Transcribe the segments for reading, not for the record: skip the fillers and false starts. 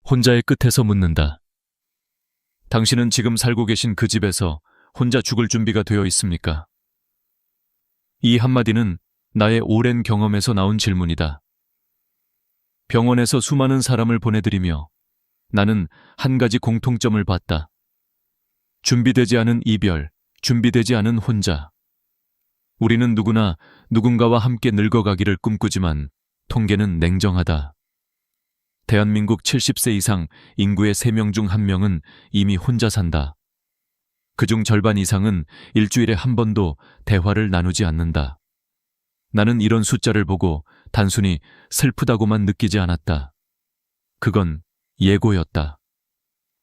혼자의 끝에서 묻는다. 당신은 지금 살고 계신 그 집에서 혼자 죽을 준비가 되어 있습니까? 이 한마디는 나의 오랜 경험에서 나온 질문이다. 병원에서 수많은 사람을 보내드리며 나는 한 가지 공통점을 봤다. 준비되지 않은 이별, 준비되지 않은 혼자. 우리는 누구나 누군가와 함께 늙어가기를 꿈꾸지만 통계는 냉정하다. 대한민국 70세 이상 인구의 3명 중 1명은 이미 혼자 산다. 그중 절반 이상은 일주일에 한 번도 대화를 나누지 않는다. 나는 이런 숫자를 보고 단순히 슬프다고만 느끼지 않았다. 그건 예고였다.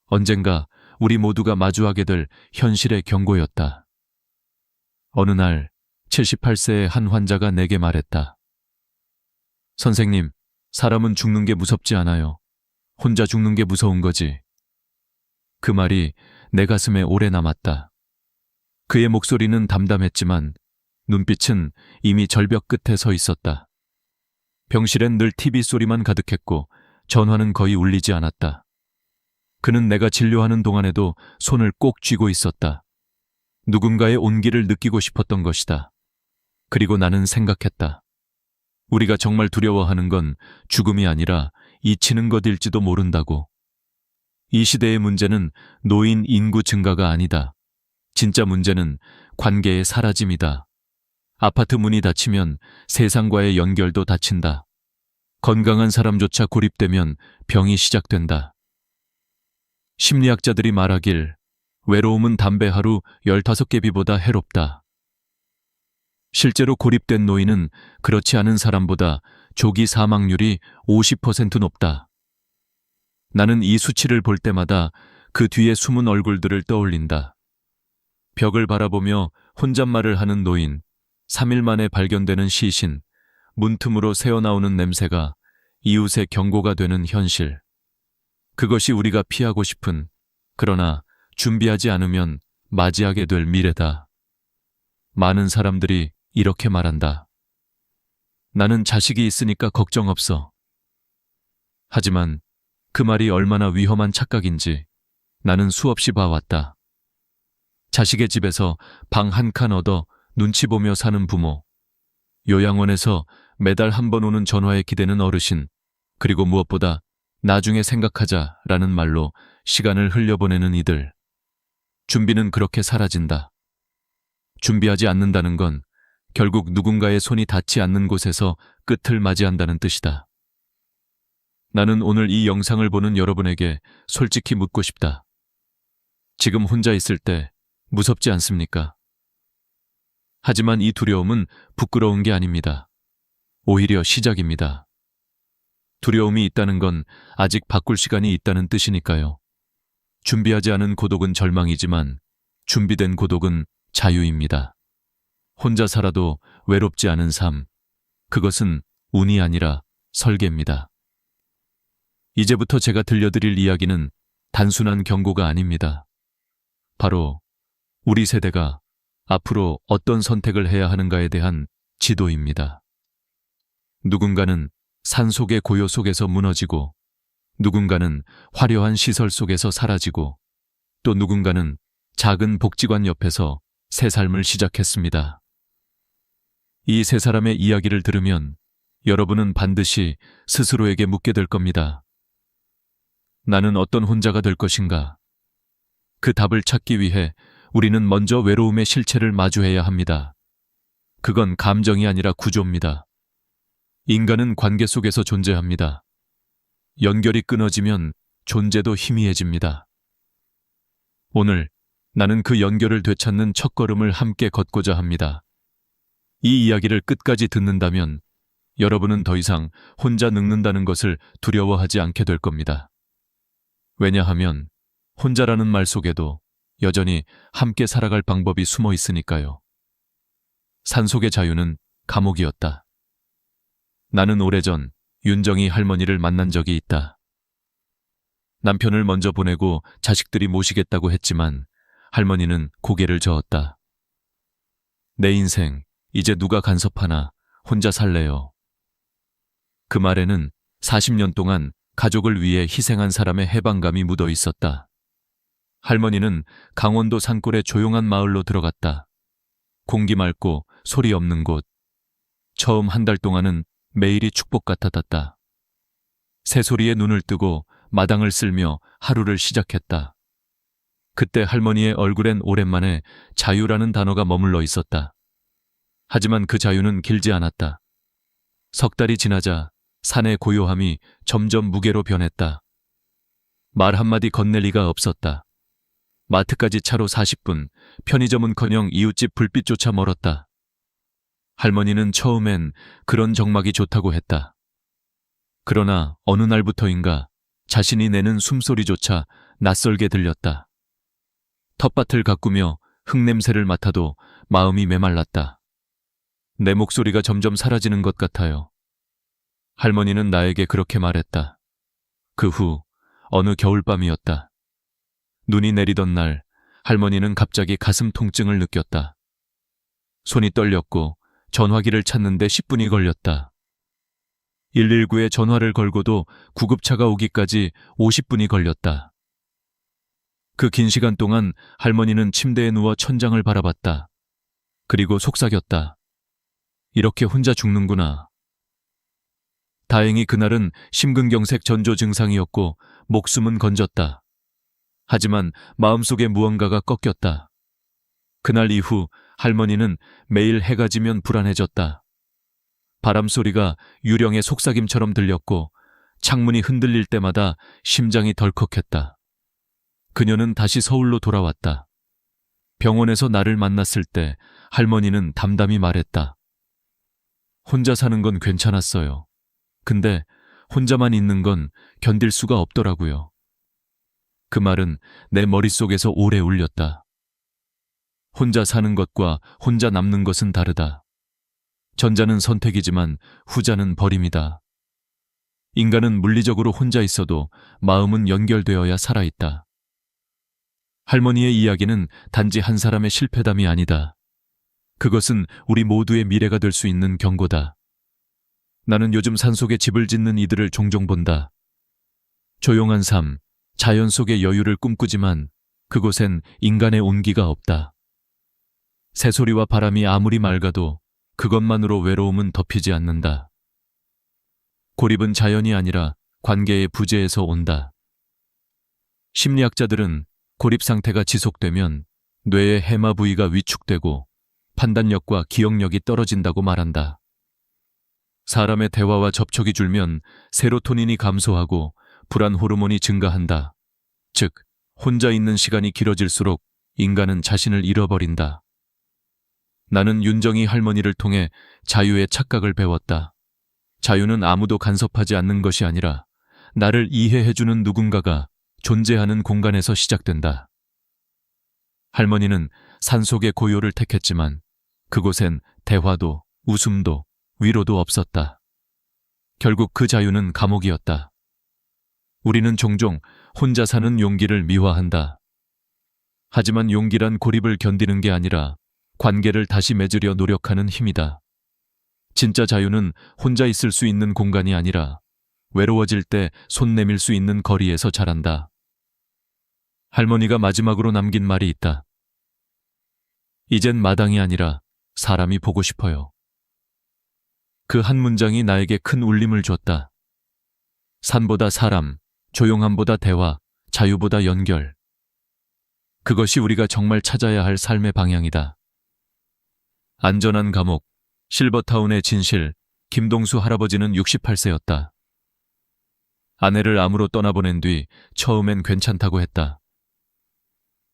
언젠가 우리 모두가 마주하게 될 현실의 경고였다. 어느 날 78세의 한 환자가 내게 말했다. 선생님, 사람은 죽는 게 무섭지 않아요. 혼자 죽는 게 무서운 거지. 그 말이 내 가슴에 오래 남았다. 그의 목소리는 담담했지만 눈빛은 이미 절벽 끝에 서 있었다. 병실엔 늘 TV 소리만 가득했고 전화는 거의 울리지 않았다. 그는 내가 진료하는 동안에도 손을 꼭 쥐고 있었다. 누군가의 온기를 느끼고 싶었던 것이다. 그리고 나는 생각했다. 우리가 정말 두려워하는 건 죽음이 아니라 잊히는 것일지도 모른다고. 이 시대의 문제는 노인 인구 증가가 아니다. 진짜 문제는 관계의 사라짐이다. 아파트 문이 닫히면 세상과의 연결도 닫힌다. 건강한 사람조차 고립되면 병이 시작된다. 심리학자들이 말하길 외로움은 담배 하루 15개 비보다 해롭다. 실제로 고립된 노인은 그렇지 않은 사람보다 조기 사망률이 50% 높다. 나는 이 수치를 볼 때마다 그 뒤에 숨은 얼굴들을 떠올린다. 벽을 바라보며 혼잣말을 하는 노인, 3일 만에 발견되는 시신, 문틈으로 새어나오는 냄새가 이웃의 경고가 되는 현실. 그것이 우리가 피하고 싶은, 그러나 준비하지 않으면 맞이하게 될 미래다. 많은 사람들이 이렇게 말한다. 나는 자식이 있으니까 걱정 없어. 하지만 그 말이 얼마나 위험한 착각인지 나는 수없이 봐왔다. 자식의 집에서 방 한 칸 얻어 눈치 보며 사는 부모, 요양원에서 매달 한 번 오는 전화에 기대는 어르신, 그리고 무엇보다 나중에 생각하자라는 말로 시간을 흘려보내는 이들. 준비는 그렇게 사라진다. 준비하지 않는다는 건 결국 누군가의 손이 닿지 않는 곳에서 끝을 맞이한다는 뜻이다. 나는 오늘 이 영상을 보는 여러분에게 솔직히 묻고 싶다. 지금 혼자 있을 때 무섭지 않습니까? 하지만 이 두려움은 부끄러운 게 아닙니다. 오히려 시작입니다. 두려움이 있다는 건 아직 바꿀 시간이 있다는 뜻이니까요. 준비하지 않은 고독은 절망이지만 준비된 고독은 자유입니다. 혼자 살아도 외롭지 않은 삶, 그것은 운이 아니라 설계입니다. 이제부터 제가 들려드릴 이야기는 단순한 경고가 아닙니다. 바로 우리 세대가 앞으로 어떤 선택을 해야 하는가에 대한 지도입니다. 누군가는 산속의 고요 속에서 무너지고, 누군가는 화려한 시설 속에서 사라지고, 또 누군가는 작은 복지관 옆에서 새 삶을 시작했습니다. 이 세 사람의 이야기를 들으면 여러분은 반드시 스스로에게 묻게 될 겁니다. 나는 어떤 혼자가 될 것인가? 그 답을 찾기 위해 우리는 먼저 외로움의 실체를 마주해야 합니다. 그건 감정이 아니라 구조입니다. 인간은 관계 속에서 존재합니다. 연결이 끊어지면 존재도 희미해집니다. 오늘 나는 그 연결을 되찾는 첫걸음을 함께 걷고자 합니다. 이 이야기를 끝까지 듣는다면 여러분은 더 이상 혼자 늙는다는 것을 두려워하지 않게 될 겁니다. 왜냐하면 혼자라는 말 속에도 여전히 함께 살아갈 방법이 숨어 있으니까요. 산속의 자유는 감옥이었다. 나는 오래전 윤정이 할머니를 만난 적이 있다. 남편을 먼저 보내고 자식들이 모시겠다고 했지만 할머니는 고개를 저었다. 내 인생 이제 누가 간섭하나 혼자 살래요. 그 말에는 40년 동안 가족을 위해 희생한 사람의 해방감이 묻어 있었다. 할머니는 강원도 산골의 조용한 마을로 들어갔다. 공기 맑고 소리 없는 곳. 처음 한 달 동안은 매일이 축복 같았다. 새소리에 눈을 뜨고 마당을 쓸며 하루를 시작했다. 그때 할머니의 얼굴엔 오랜만에 자유라는 단어가 머물러 있었다. 하지만 그 자유는 길지 않았다. 석 달이 지나자 산의 고요함이 점점 무게로 변했다. 말 한마디 건넬 리가 없었다. 마트까지 차로 40분, 편의점은커녕 이웃집 불빛조차 멀었다. 할머니는 처음엔 그런 정막이 좋다고 했다. 그러나 어느 날부터인가 자신이 내는 숨소리조차 낯설게 들렸다. 텃밭을 가꾸며 흙냄새를 맡아도 마음이 메말랐다. 내 목소리가 점점 사라지는 것 같아요. 할머니는 나에게 그렇게 말했다. 그 후 어느 겨울밤이었다. 눈이 내리던 날 할머니는 갑자기 가슴 통증을 느꼈다. 손이 떨렸고 전화기를 찾는데 10분이 걸렸다. 119에 전화를 걸고도 구급차가 오기까지 50분이 걸렸다. 그 긴 시간 동안 할머니는 침대에 누워 천장을 바라봤다. 그리고 속삭였다. 이렇게 혼자 죽는구나. 다행히 그날은 심근경색 전조 증상이었고 목숨은 건졌다. 하지만 마음속에 무언가가 꺾였다. 그날 이후 할머니는 매일 해가 지면 불안해졌다. 바람 소리가 유령의 속삭임처럼 들렸고 창문이 흔들릴 때마다 심장이 덜컥했다. 그녀는 다시 서울로 돌아왔다. 병원에서 나를 만났을 때 할머니는 담담히 말했다. 혼자 사는 건 괜찮았어요. 근데 혼자만 있는 건 견딜 수가 없더라고요. 그 말은 내 머릿속에서 오래 울렸다. 혼자 사는 것과 혼자 남는 것은 다르다. 전자는 선택이지만 후자는 버림이다. 인간은 물리적으로 혼자 있어도 마음은 연결되어야 살아있다. 할머니의 이야기는 단지 한 사람의 실패담이 아니다. 그것은 우리 모두의 미래가 될 수 있는 경고다. 나는 요즘 산속에 집을 짓는 이들을 종종 본다. 조용한 삶, 자연 속의 여유를 꿈꾸지만 그곳엔 인간의 온기가 없다. 새소리와 바람이 아무리 맑아도 그것만으로 외로움은 덮이지 않는다. 고립은 자연이 아니라 관계의 부재에서 온다. 심리학자들은 고립 상태가 지속되면 뇌의 해마 부위가 위축되고 판단력과 기억력이 떨어진다고 말한다. 사람의 대화와 접촉이 줄면 세로토닌이 감소하고 불안 호르몬이 증가한다. 즉, 혼자 있는 시간이 길어질수록 인간은 자신을 잃어버린다. 나는 윤정이 할머니를 통해 자유의 착각을 배웠다. 자유는 아무도 간섭하지 않는 것이 아니라 나를 이해해주는 누군가가 존재하는 공간에서 시작된다. 할머니는 산속의 고요를 택했지만 그곳엔 대화도 웃음도 위로도 없었다. 결국 그 자유는 감옥이었다. 우리는 종종 혼자 사는 용기를 미화한다. 하지만 용기란 고립을 견디는 게 아니라 관계를 다시 맺으려 노력하는 힘이다. 진짜 자유는 혼자 있을 수 있는 공간이 아니라 외로워질 때 손 내밀 수 있는 거리에서 자란다. 할머니가 마지막으로 남긴 말이 있다. 이젠 마당이 아니라 사람이 보고 싶어요. 그 한 문장이 나에게 큰 울림을 줬다. 산보다 사람, 조용함보다 대화, 자유보다 연결. 그것이 우리가 정말 찾아야 할 삶의 방향이다. 안전한 감옥, 실버타운의 진실, 김동수 할아버지는 68세였다. 아내를 암으로 떠나보낸 뒤 처음엔 괜찮다고 했다.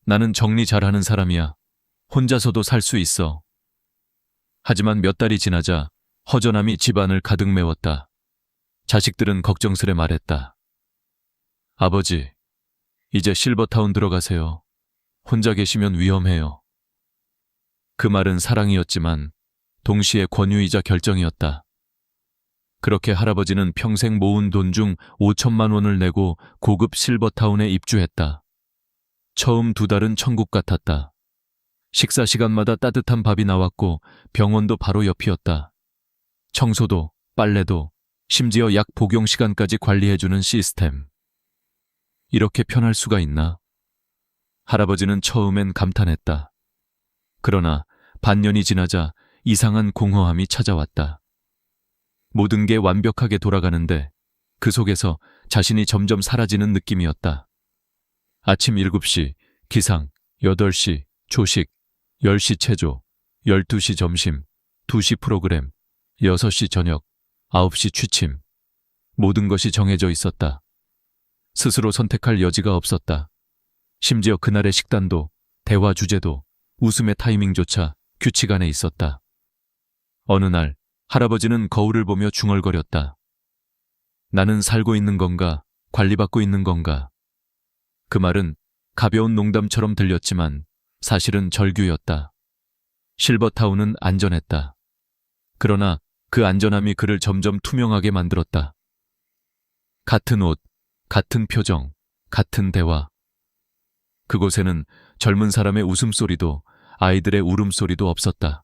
나는 정리 잘하는 사람이야. 혼자서도 살 수 있어. 하지만 몇 달이 지나자 허전함이 집안을 가득 메웠다. 자식들은 걱정스레 말했다. 아버지, 이제 실버타운 들어가세요. 혼자 계시면 위험해요. 그 말은 사랑이었지만 동시에 권유이자 결정이었다. 그렇게 할아버지는 평생 모은 돈 중 5천만 원을 내고 고급 실버타운에 입주했다. 처음 2달은 천국 같았다. 식사 시간마다 따뜻한 밥이 나왔고 병원도 바로 옆이었다. 청소도, 빨래도, 심지어 약 복용 시간까지 관리해주는 시스템. 이렇게 편할 수가 있나? 할아버지는 처음엔 감탄했다. 그러나 반년이 지나자 이상한 공허함이 찾아왔다. 모든 게 완벽하게 돌아가는데 그 속에서 자신이 점점 사라지는 느낌이었다. 아침 7시 기상, 8시 조식, 10시 체조, 12시 점심, 2시 프로그램, 6시 저녁, 9시 취침. 모든 것이 정해져 있었다. 스스로 선택할 여지가 없었다. 심지어 그날의 식단도, 대화 주제도, 웃음의 타이밍조차 규칙 안에 있었다. 어느 날 할아버지는 거울을 보며 중얼거렸다. 나는 살고 있는 건가, 관리받고 있는 건가? 그 말은 가벼운 농담처럼 들렸지만 사실은 절규였다. 실버타운은 안전했다. 그러나 그 안전함이 그를 점점 투명하게 만들었다. 같은 옷, 같은 표정, 같은 대화. 그곳에는 젊은 사람의 웃음소리도 아이들의 울음소리도 없었다.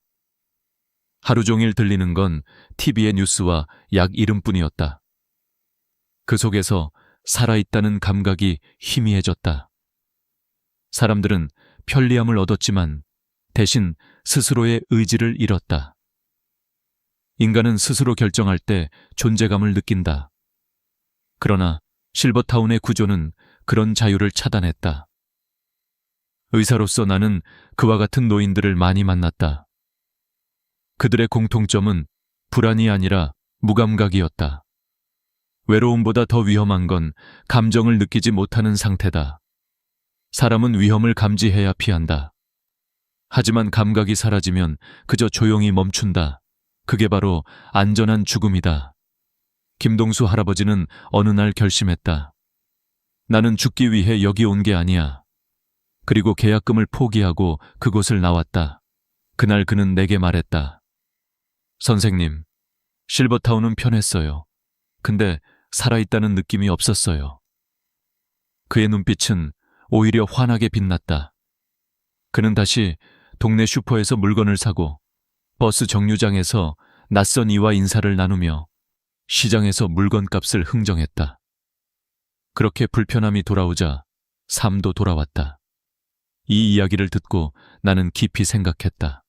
하루 종일 들리는 건 TV의 뉴스와 약 이름뿐이었다. 그 속에서 살아있다는 감각이 희미해졌다. 사람들은 편리함을 얻었지만 대신 스스로의 의지를 잃었다. 인간은 스스로 결정할 때 존재감을 느낀다. 그러나 실버타운의 구조는 그런 자유를 차단했다. 의사로서 나는 그와 같은 노인들을 많이 만났다. 그들의 공통점은 불안이 아니라 무감각이었다. 외로움보다 더 위험한 건 감정을 느끼지 못하는 상태다. 사람은 위험을 감지해야 피한다. 하지만 감각이 사라지면 그저 조용히 멈춘다. 그게 바로 안전한 죽음이다. 김동수 할아버지는 어느 날 결심했다. 나는 죽기 위해 여기 온 게 아니야. 그리고 계약금을 포기하고 그곳을 나왔다. 그날 그는 내게 말했다. 선생님, 실버타운은 편했어요. 근데 살아있다는 느낌이 없었어요. 그의 눈빛은 오히려 환하게 빛났다. 그는 다시 동네 슈퍼에서 물건을 사고 버스 정류장에서 낯선 이와 인사를 나누며 시장에서 물건값을 흥정했다. 그렇게 불편함이 돌아오자 삶도 돌아왔다. 이 이야기를 듣고 나는 깊이 생각했다.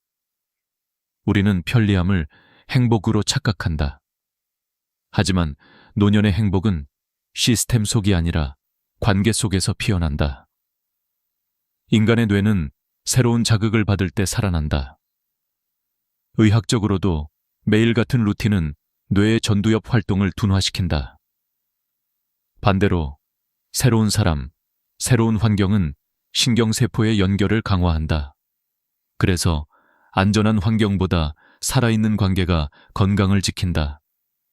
우리는 편리함을 행복으로 착각한다. 하지만 노년의 행복은 시스템 속이 아니라 관계 속에서 피어난다. 인간의 뇌는 새로운 자극을 받을 때 살아난다. 의학적으로도 매일 같은 루틴은 뇌의 전두엽 활동을 둔화시킨다. 반대로 새로운 사람, 새로운 환경은 신경세포의 연결을 강화한다. 그래서 안전한 환경보다 살아있는 관계가 건강을 지킨다.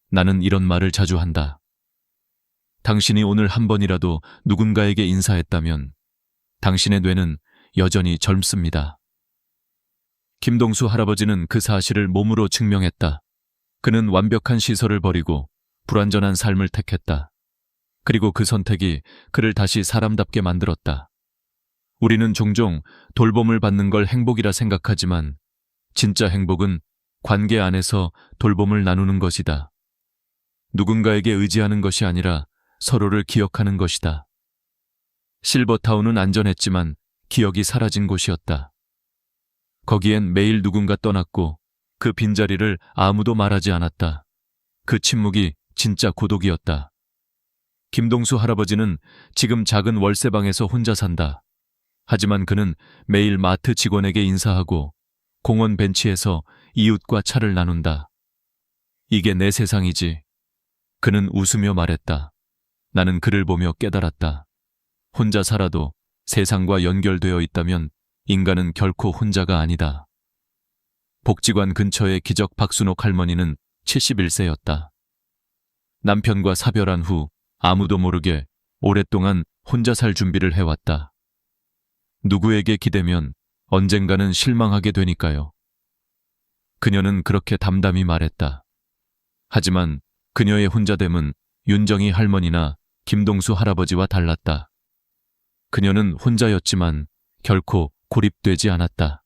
나는 이런 말을 자주 한다. 당신이 오늘 한 번이라도 누군가에게 인사했다면 당신의 뇌는 여전히 젊습니다. 김동수 할아버지는 그 사실을 몸으로 증명했다. 그는 완벽한 시설을 버리고 불완전한 삶을 택했다. 그리고 그 선택이 그를 다시 사람답게 만들었다. 우리는 종종 돌봄을 받는 걸 행복이라 생각하지만 진짜 행복은 관계 안에서 돌봄을 나누는 것이다. 누군가에게 의지하는 것이 아니라 서로를 기억하는 것이다. 실버타운은 안전했지만 기억이 사라진 곳이었다. 거기엔 매일 누군가 떠났고 그 빈자리를 아무도 말하지 않았다. 그 침묵이 진짜 고독이었다. 김동수 할아버지는 지금 작은 월세방에서 혼자 산다. 하지만 그는 매일 마트 직원에게 인사하고 공원 벤치에서 이웃과 차를 나눈다. 이게 내 세상이지. 그는 웃으며 말했다. 나는 그를 보며 깨달았다. 혼자 살아도 세상과 연결되어 있다면 인간은 결코 혼자가 아니다. 복지관 근처의 기적 박순옥 할머니는 71세였다. 남편과 사별한 후 아무도 모르게 오랫동안 혼자 살 준비를 해왔다. 누구에게 기대면 언젠가는 실망하게 되니까요. 그녀는 그렇게 담담히 말했다. 하지만 그녀의 혼자됨은 윤정희 할머니나 김동수 할아버지와 달랐다. 그녀는 혼자였지만 결코 고립되지 않았다.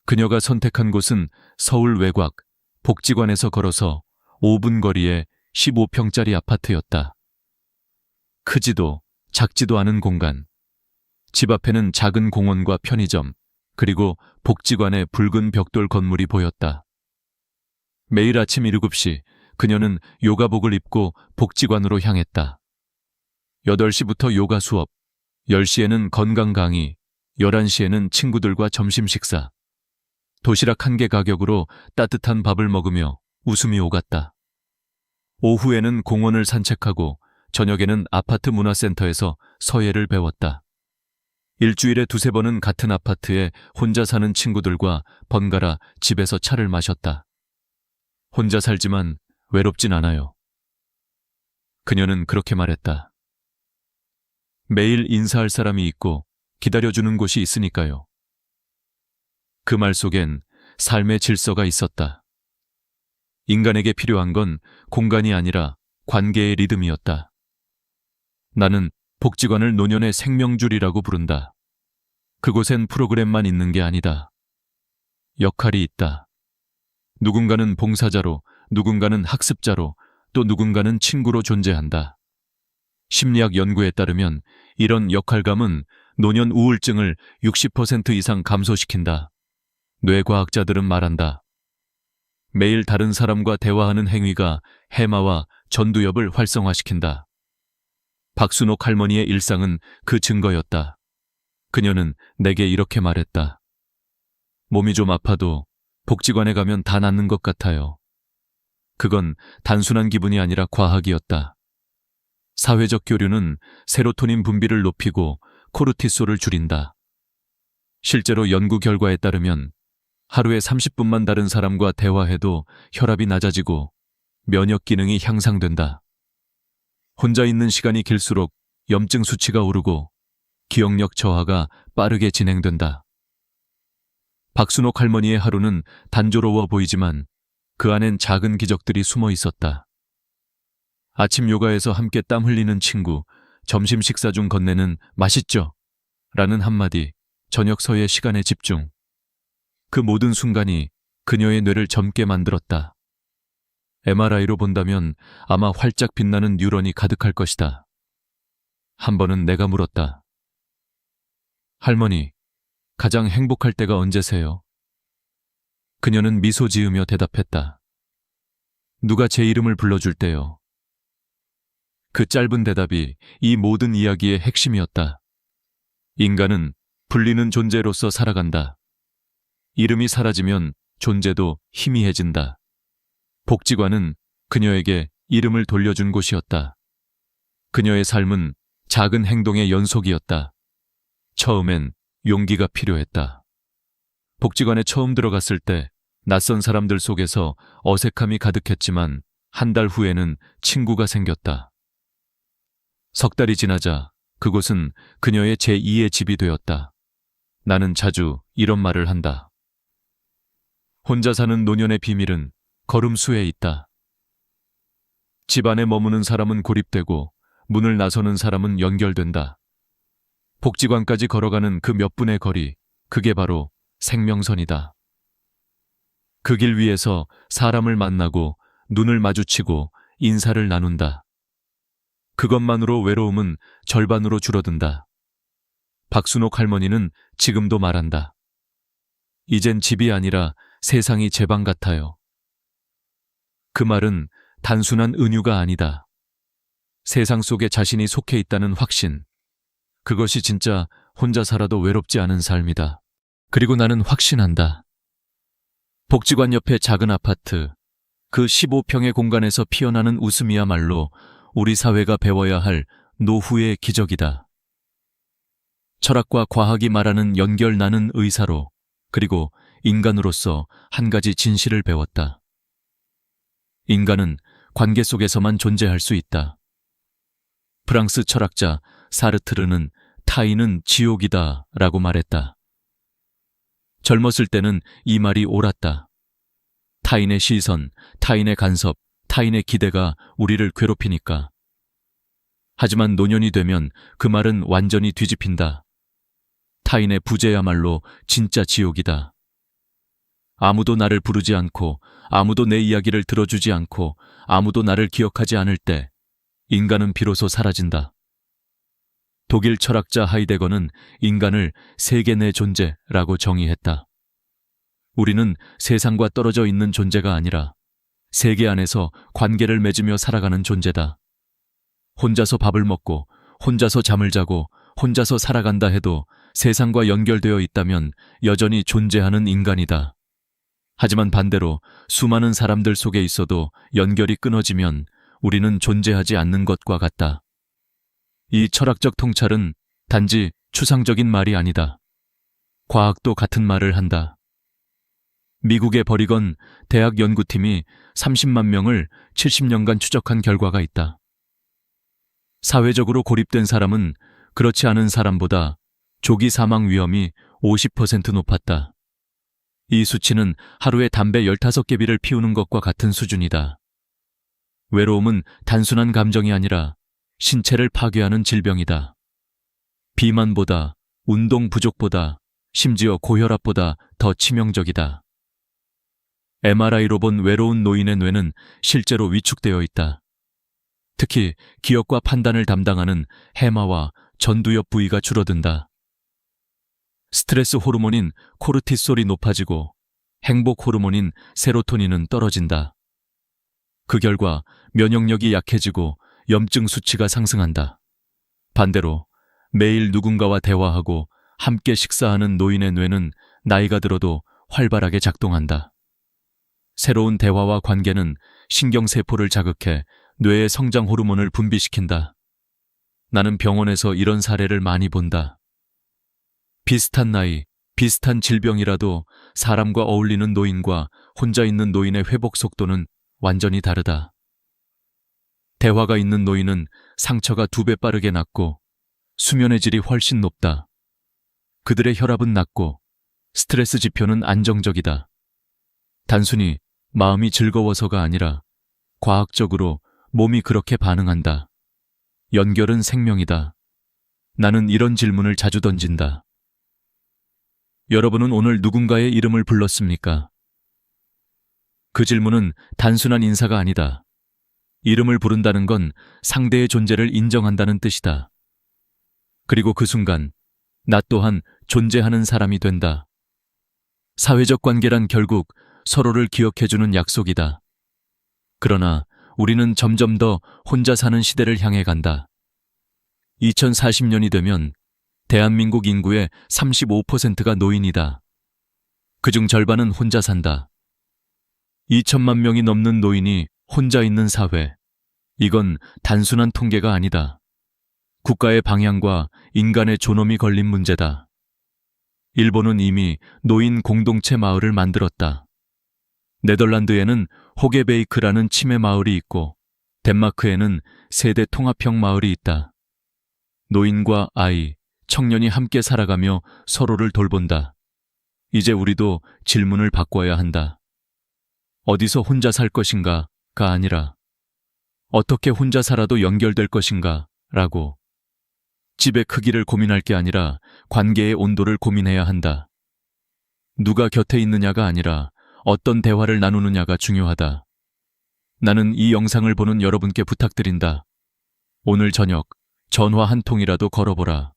그녀가 선택한 곳은 서울 외곽, 복지관에서 걸어서 5분 거리의 15평짜리 아파트였다. 크지도 작지도 않은 공간. 집 앞에는 작은 공원과 편의점, 그리고 복지관의 붉은 벽돌 건물이 보였다. 매일 아침 7시 그녀는 요가복을 입고 복지관으로 향했다. 8시부터 요가 수업, 10시에는 건강 강의, 11시에는 친구들과 점심 식사. 도시락 1개 가격으로 따뜻한 밥을 먹으며 웃음이 오갔다. 오후에는 공원을 산책하고 저녁에는 아파트 문화센터에서 서예를 배웠다. 일주일에 2~3번은 같은 아파트에 혼자 사는 친구들과 번갈아 집에서 차를 마셨다. 혼자 살지만 외롭진 않아요. 그녀는 그렇게 말했다. 매일 인사할 사람이 있고 기다려주는 곳이 있으니까요. 그 말 속엔 삶의 질서가 있었다. 인간에게 필요한 건 공간이 아니라 관계의 리듬이었다. 나는 복지관을 노년의 생명줄이라고 부른다. 그곳엔 프로그램만 있는 게 아니다. 역할이 있다. 누군가는 봉사자로, 누군가는 학습자로, 또 누군가는 친구로 존재한다. 심리학 연구에 따르면 이런 역할감은 노년 우울증을 60% 이상 감소시킨다. 뇌과학자들은 말한다. 매일 다른 사람과 대화하는 행위가 해마와 전두엽을 활성화시킨다. 박순옥 할머니의 일상은 그 증거였다. 그녀는 내게 이렇게 말했다. 몸이 좀 아파도 복지관에 가면 다 낫는 것 같아요. 그건 단순한 기분이 아니라 과학이었다. 사회적 교류는 세로토닌 분비를 높이고 코르티솔을 줄인다. 실제로 연구 결과에 따르면 하루에 30분만 다른 사람과 대화해도 혈압이 낮아지고 면역 기능이 향상된다. 혼자 있는 시간이 길수록 염증 수치가 오르고 기억력 저하가 빠르게 진행된다. 박순옥 할머니의 하루는 단조로워 보이지만 그 안엔 작은 기적들이 숨어 있었다. 아침 요가에서 함께 땀 흘리는 친구, 점심 식사 중 건네는 맛있죠? 라는 한마디, 저녁 서예 시간의 집중. 그 모든 순간이 그녀의 뇌를 젊게 만들었다. MRI로 본다면 아마 활짝 빛나는 뉴런이 가득할 것이다. 한 번은 내가 물었다. 할머니, 가장 행복할 때가 언제세요? 그녀는 미소 지으며 대답했다. 누가 제 이름을 불러줄 때요. 그 짧은 대답이 이 모든 이야기의 핵심이었다. 인간은 불리는 존재로서 살아간다. 이름이 사라지면 존재도 희미해진다. 복지관은 그녀에게 이름을 돌려준 곳이었다. 그녀의 삶은 작은 행동의 연속이었다. 처음엔 용기가 필요했다. 복지관에 처음 들어갔을 때 낯선 사람들 속에서 어색함이 가득했지만 한 달 후에는 친구가 생겼다. 석 달이 지나자 그곳은 그녀의 제2의 집이 되었다. 나는 자주 이런 말을 한다. 혼자 사는 노년의 비밀은 걸음수에 있다. 집 안에 머무는 사람은 고립되고 문을 나서는 사람은 연결된다. 복지관까지 걸어가는 그 몇 분의 거리, 그게 바로 생명선이다. 그 길 위에서 사람을 만나고 눈을 마주치고 인사를 나눈다. 그것만으로 외로움은 절반으로 줄어든다. 박순옥 할머니는 지금도 말한다. 이젠 집이 아니라 세상이 제 방 같아요. 그 말은 단순한 은유가 아니다. 세상 속에 자신이 속해 있다는 확신. 그것이 진짜 혼자 살아도 외롭지 않은 삶이다. 그리고 나는 확신한다. 복지관 옆의 작은 아파트, 그 15평의 공간에서 피어나는 웃음이야말로 우리 사회가 배워야 할 노후의 기적이다. 철학과 과학이 말하는 연결 나는 의사로, 그리고 인간으로서 한 가지 진실을 배웠다. 인간은 관계 속에서만 존재할 수 있다. 프랑스 철학자 사르트르는 타인은 지옥이다 라고 말했다. 젊었을 때는 이 말이 옳았다. 타인의 시선, 타인의 간섭, 타인의 기대가 우리를 괴롭히니까. 하지만 노년이 되면 그 말은 완전히 뒤집힌다. 타인의 부재야말로 진짜 지옥이다. 아무도 나를 부르지 않고, 아무도 내 이야기를 들어주지 않고, 아무도 나를 기억하지 않을 때 인간은 비로소 사라진다. 독일 철학자 하이데거는 인간을 세계 내 존재라고 정의했다. 우리는 세상과 떨어져 있는 존재가 아니라 세계 안에서 관계를 맺으며 살아가는 존재다. 혼자서 밥을 먹고 혼자서 잠을 자고 혼자서 살아간다 해도 세상과 연결되어 있다면 여전히 존재하는 인간이다. 하지만 반대로 수많은 사람들 속에 있어도 연결이 끊어지면 우리는 존재하지 않는 것과 같다. 이 철학적 통찰은 단지 추상적인 말이 아니다. 과학도 같은 말을 한다. 미국의 버리건 대학 연구팀이 30만 명을 70년간 추적한 결과가 있다. 사회적으로 고립된 사람은 그렇지 않은 사람보다 조기 사망 위험이 50% 높았다. 이 수치는 하루에 담배 15개비를 피우는 것과 같은 수준이다. 외로움은 단순한 감정이 아니라 신체를 파괴하는 질병이다. 비만보다, 운동 부족보다, 심지어 고혈압보다 더 치명적이다. MRI로 본 외로운 노인의 뇌는 실제로 위축되어 있다. 특히 기억과 판단을 담당하는 해마와 전두엽 부위가 줄어든다. 스트레스 호르몬인 코르티솔이 높아지고 행복 호르몬인 세로토닌은 떨어진다. 그 결과 면역력이 약해지고 염증 수치가 상승한다. 반대로 매일 누군가와 대화하고 함께 식사하는 노인의 뇌는 나이가 들어도 활발하게 작동한다. 새로운 대화와 관계는 신경세포를 자극해 뇌의 성장 호르몬을 분비시킨다. 나는 병원에서 이런 사례를 많이 본다. 비슷한 나이, 비슷한 질병이라도 사람과 어울리는 노인과 혼자 있는 노인의 회복 속도는 완전히 다르다. 대화가 있는 노인은 상처가 2배 빠르게 낫고 수면의 질이 훨씬 높다. 그들의 혈압은 낮고 스트레스 지표는 안정적이다. 단순히 마음이 즐거워서가 아니라 과학적으로 몸이 그렇게 반응한다. 연결은 생명이다. 나는 이런 질문을 자주 던진다. 여러분은 오늘 누군가의 이름을 불렀습니까? 그 질문은 단순한 인사가 아니다. 이름을 부른다는 건 상대의 존재를 인정한다는 뜻이다. 그리고 그 순간 나 또한 존재하는 사람이 된다. 사회적 관계란 결국 서로를 기억해주는 약속이다. 그러나 우리는 점점 더 혼자 사는 시대를 향해 간다. 2040년이 되면 대한민국 인구의 35%가 노인이다. 그중 절반은 혼자 산다. 2천만 명이 넘는 노인이 혼자 있는 사회. 이건 단순한 통계가 아니다. 국가의 방향과 인간의 존엄이 걸린 문제다. 일본은 이미 노인 공동체 마을을 만들었다. 네덜란드에는 호게베이크라는 치매 마을이 있고 덴마크에는 세대 통합형 마을이 있다. 노인과 아이, 청년이 함께 살아가며 서로를 돌본다. 이제 우리도 질문을 바꿔야 한다. 어디서 혼자 살 것인가가 아니라 어떻게 혼자 살아도 연결될 것인가 라고. 집의 크기를 고민할 게 아니라 관계의 온도를 고민해야 한다. 누가 곁에 있느냐가 아니라 어떤 대화를 나누느냐가 중요하다. 나는 이 영상을 보는 여러분께 부탁드린다. 오늘 저녁 전화 한 통이라도 걸어보라.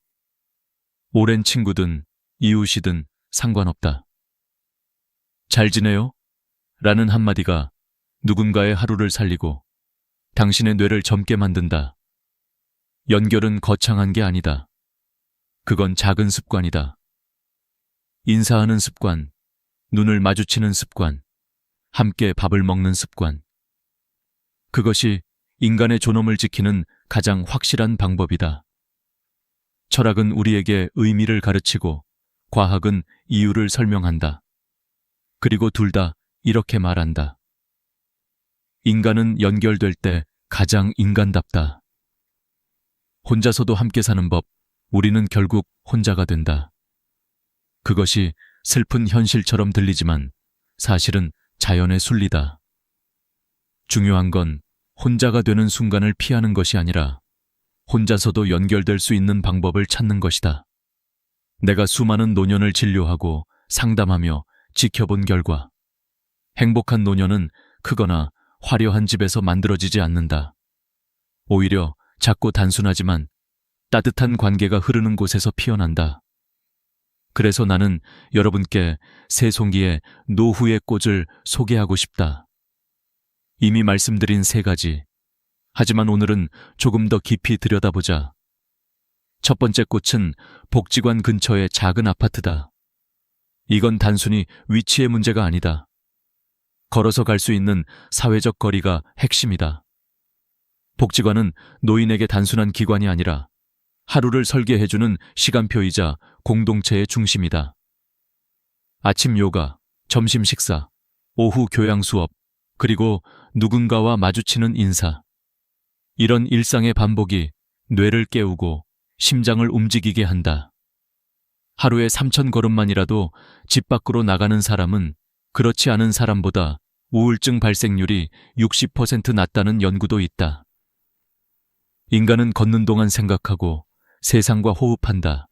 오랜 친구든 이웃이든 상관없다. 잘 지내요? 라는 한마디가 누군가의 하루를 살리고 당신의 뇌를 젊게 만든다. 연결은 거창한 게 아니다. 그건 작은 습관이다. 인사하는 습관, 눈을 마주치는 습관, 함께 밥을 먹는 습관. 그것이 인간의 존엄을 지키는 가장 확실한 방법이다. 철학은 우리에게 의미를 가르치고 과학은 이유를 설명한다. 그리고 둘 다 이렇게 말한다. 인간은 연결될 때 가장 인간답다. 혼자서도 함께 사는 법, 우리는 결국 혼자가 된다. 그것이 슬픈 현실처럼 들리지만 사실은 자연의 순리다. 중요한 건 혼자가 되는 순간을 피하는 것이 아니라 혼자서도 연결될 수 있는 방법을 찾는 것이다. 내가 수많은 노년을 진료하고 상담하며 지켜본 결과 행복한 노년은 크거나 화려한 집에서 만들어지지 않는다. 오히려 작고 단순하지만 따뜻한 관계가 흐르는 곳에서 피어난다. 그래서 나는 여러분께 새송이의 노후의 꽃을 소개하고 싶다. 이미 말씀드린 3가지. 하지만 오늘은 조금 더 깊이 들여다보자. 첫 번째 꽃은 복지관 근처의 작은 아파트다. 이건 단순히 위치의 문제가 아니다. 걸어서 갈 수 있는 사회적 거리가 핵심이다. 복지관은 노인에게 단순한 기관이 아니라 하루를 설계해주는 시간표이자 공동체의 중심이다. 아침 요가, 점심 식사, 오후 교양 수업, 그리고 누군가와 마주치는 인사. 이런 일상의 반복이 뇌를 깨우고 심장을 움직이게 한다. 하루에 3,000걸음만이라도 집 밖으로 나가는 사람은 그렇지 않은 사람보다 우울증 발생률이 60% 낮다는 연구도 있다. 인간은 걷는 동안 생각하고 세상과 호흡한다.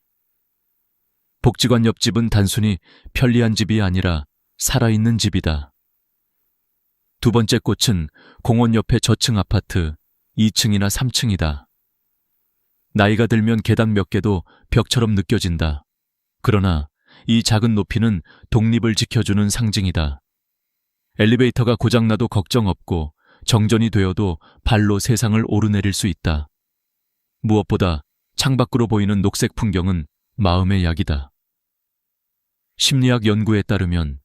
복지관 옆집은 단순히 편리한 집이 아니라 살아있는 집이다. 두 번째 꽃은 공원 옆의 저층 아파트 2층이나 3층이다. 나이가 들면 계단 몇 개도 벽처럼 느껴진다. 그러나 이 작은 높이는 독립을 지켜주는 상징이다. 엘리베이터가 고장나도 걱정 없고 정전이 되어도 발로 세상을 오르내릴 수 있다. 무엇보다 창밖으로 보이는 녹색 풍경은 마음의 약이다. 심리학 연구에 따르면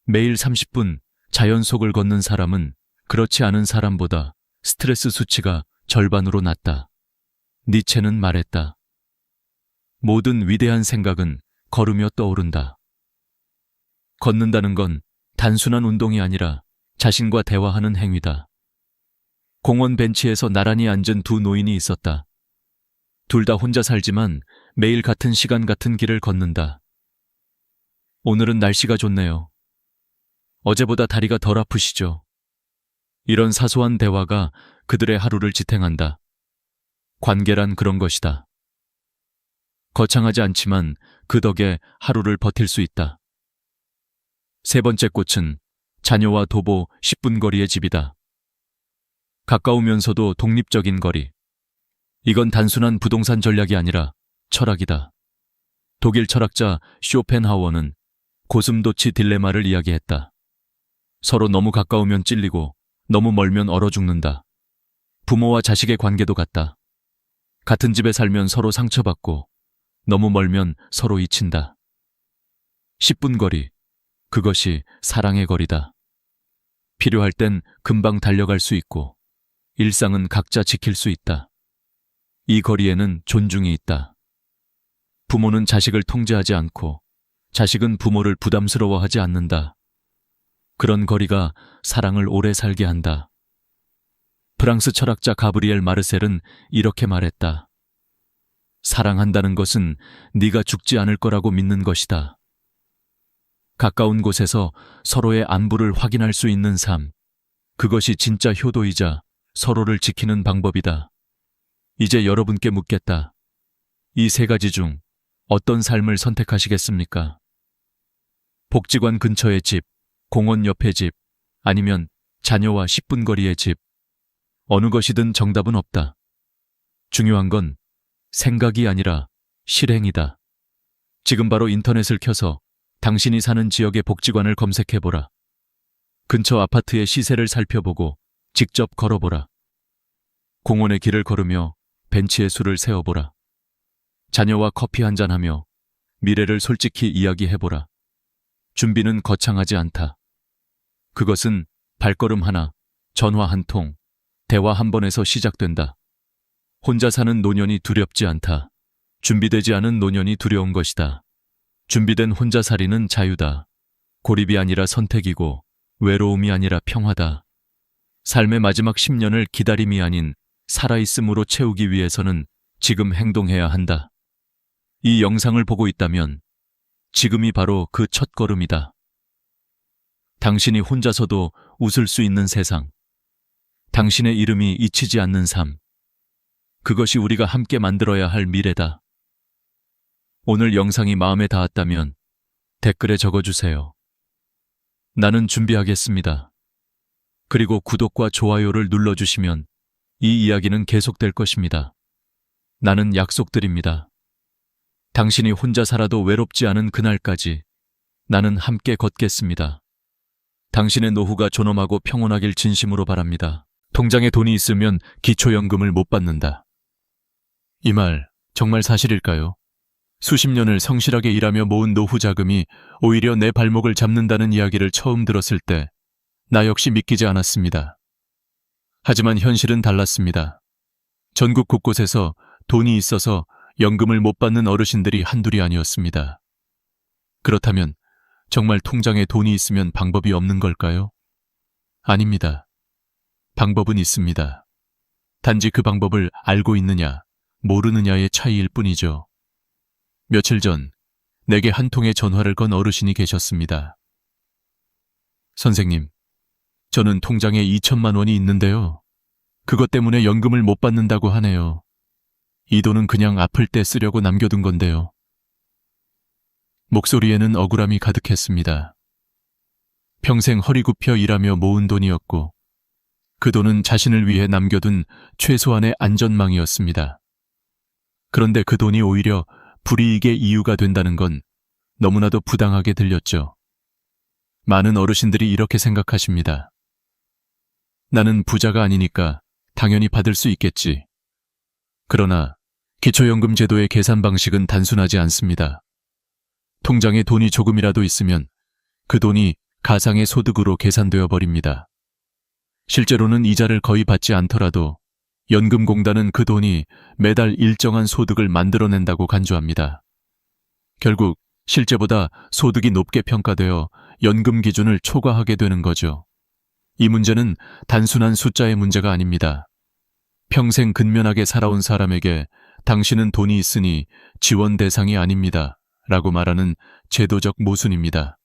매일 30분 자연 속을 걷는 사람은 그렇지 않은 사람보다 스트레스 수치가 절반으로 낮다. 니체는 말했다. 모든 위대한 생각은 걸으며 떠오른다. 걷는다는 건 단순한 운동이 아니라 자신과 대화하는 행위다. 공원 벤치에서 나란히 앉은 두 노인이 있었다. 둘 다 혼자 살지만 매일 같은 시간 같은 길을 걷는다. 오늘은 날씨가 좋네요. 어제보다 다리가 덜 아프시죠? 이런 사소한 대화가 그들의 하루를 지탱한다. 관계란 그런 것이다. 거창하지 않지만 그 덕에 하루를 버틸 수 있다. 세 번째 꽃은 자녀와 도보 10분 거리의 집이다. 가까우면서도 독립적인 거리. 이건 단순한 부동산 전략이 아니라 철학이다. 독일 철학자 쇼펜하워는 고슴도치 딜레마를 이야기했다. 서로 너무 가까우면 찔리고 너무 멀면 얼어 죽는다. 부모와 자식의 관계도 같다. 같은 집에 살면 서로 상처받고 너무 멀면 서로 잊힌다. 10분 거리, 그것이 사랑의 거리다. 필요할 땐 금방 달려갈 수 있고 일상은 각자 지킬 수 있다. 이 거리에는 존중이 있다. 부모는 자식을 통제하지 않고 자식은 부모를 부담스러워하지 않는다. 그런 거리가 사랑을 오래 살게 한다. 프랑스 철학자 가브리엘 마르셀은 이렇게 말했다. 사랑한다는 것은 네가 죽지 않을 거라고 믿는 것이다. 가까운 곳에서 서로의 안부를 확인할 수 있는 삶, 그것이 진짜 효도이자 서로를 지키는 방법이다. 이제 여러분께 묻겠다. 이 3가지 중 어떤 삶을 선택하시겠습니까? 복지관 근처의 집, 공원 옆의 집, 아니면 자녀와 10분 거리의 집. 어느 것이든 정답은 없다. 중요한 건 생각이 아니라 실행이다. 지금 바로 인터넷을 켜서 당신이 사는 지역의 복지관을 검색해보라. 근처 아파트의 시세를 살펴보고 직접 걸어보라. 공원의 길을 걸으며 벤치에 술을 세워보라. 자녀와 커피 한잔하며 미래를 솔직히 이야기해보라. 준비는 거창하지 않다. 그것은 발걸음 하나, 전화 한 통, 대화 한 번에서 시작된다. 혼자 사는 노년이 두렵지 않다. 준비되지 않은 노년이 두려운 것이다. 준비된 혼자살이는 자유다. 고립이 아니라 선택이고 외로움이 아니라 평화다. 삶의 마지막 10년을 기다림이 아닌 살아있음으로 채우기 위해서는 지금 행동해야 한다. 이 영상을 보고 있다면 지금이 바로 그 첫걸음이다. 당신이 혼자서도 웃을 수 있는 세상. 당신의 이름이 잊히지 않는 삶. 그것이 우리가 함께 만들어야 할 미래다. 오늘 영상이 마음에 닿았다면 댓글에 적어주세요. 나는 준비하겠습니다. 그리고 구독과 좋아요를 눌러주시면 이 이야기는 계속될 것입니다. 나는 약속드립니다. 당신이 혼자 살아도 외롭지 않은 그날까지 나는 함께 걷겠습니다. 당신의 노후가 존엄하고 평온하길 진심으로 바랍니다. 통장에 돈이 있으면 기초연금을 못 받는다. 이 말 정말 사실일까요? 수십 년을 성실하게 일하며 모은 노후 자금이 오히려 내 발목을 잡는다는 이야기를 처음 들었을 때 나 역시 믿기지 않았습니다. 하지만 현실은 달랐습니다. 전국 곳곳에서 돈이 있어서 연금을 못 받는 어르신들이 한둘이 아니었습니다. 그렇다면 정말 통장에 돈이 있으면 방법이 없는 걸까요? 아닙니다. 방법은 있습니다. 단지 그 방법을 알고 있느냐, 모르느냐의 차이일 뿐이죠. 며칠 전 내게 한 통의 전화를 건 어르신이 계셨습니다. 선생님, 저는 통장에 2천만 원이 있는데요. 그것 때문에 연금을 못 받는다고 하네요. 이 돈은 그냥 아플 때 쓰려고 남겨둔 건데요. 목소리에는 억울함이 가득했습니다. 평생 허리 굽혀 일하며 모은 돈이었고 그 돈은 자신을 위해 남겨둔 최소한의 안전망이었습니다. 그런데 그 돈이 오히려 불이익의 이유가 된다는 건 너무나도 부당하게 들렸죠. 많은 어르신들이 이렇게 생각하십니다. 나는 부자가 아니니까 당연히 받을 수 있겠지. 그러나 기초연금 제도의 계산 방식은 단순하지 않습니다. 통장에 돈이 조금이라도 있으면 그 돈이 가상의 소득으로 계산되어 버립니다. 실제로는 이자를 거의 받지 않더라도 연금공단은 그 돈이 매달 일정한 소득을 만들어낸다고 간주합니다. 결국 실제보다 소득이 높게 평가되어 연금 기준을 초과하게 되는 거죠. 이 문제는 단순한 숫자의 문제가 아닙니다. 평생 근면하게 살아온 사람에게 당신은 돈이 있으니 지원 대상이 아닙니다. 라고 말하는 제도적 모순입니다.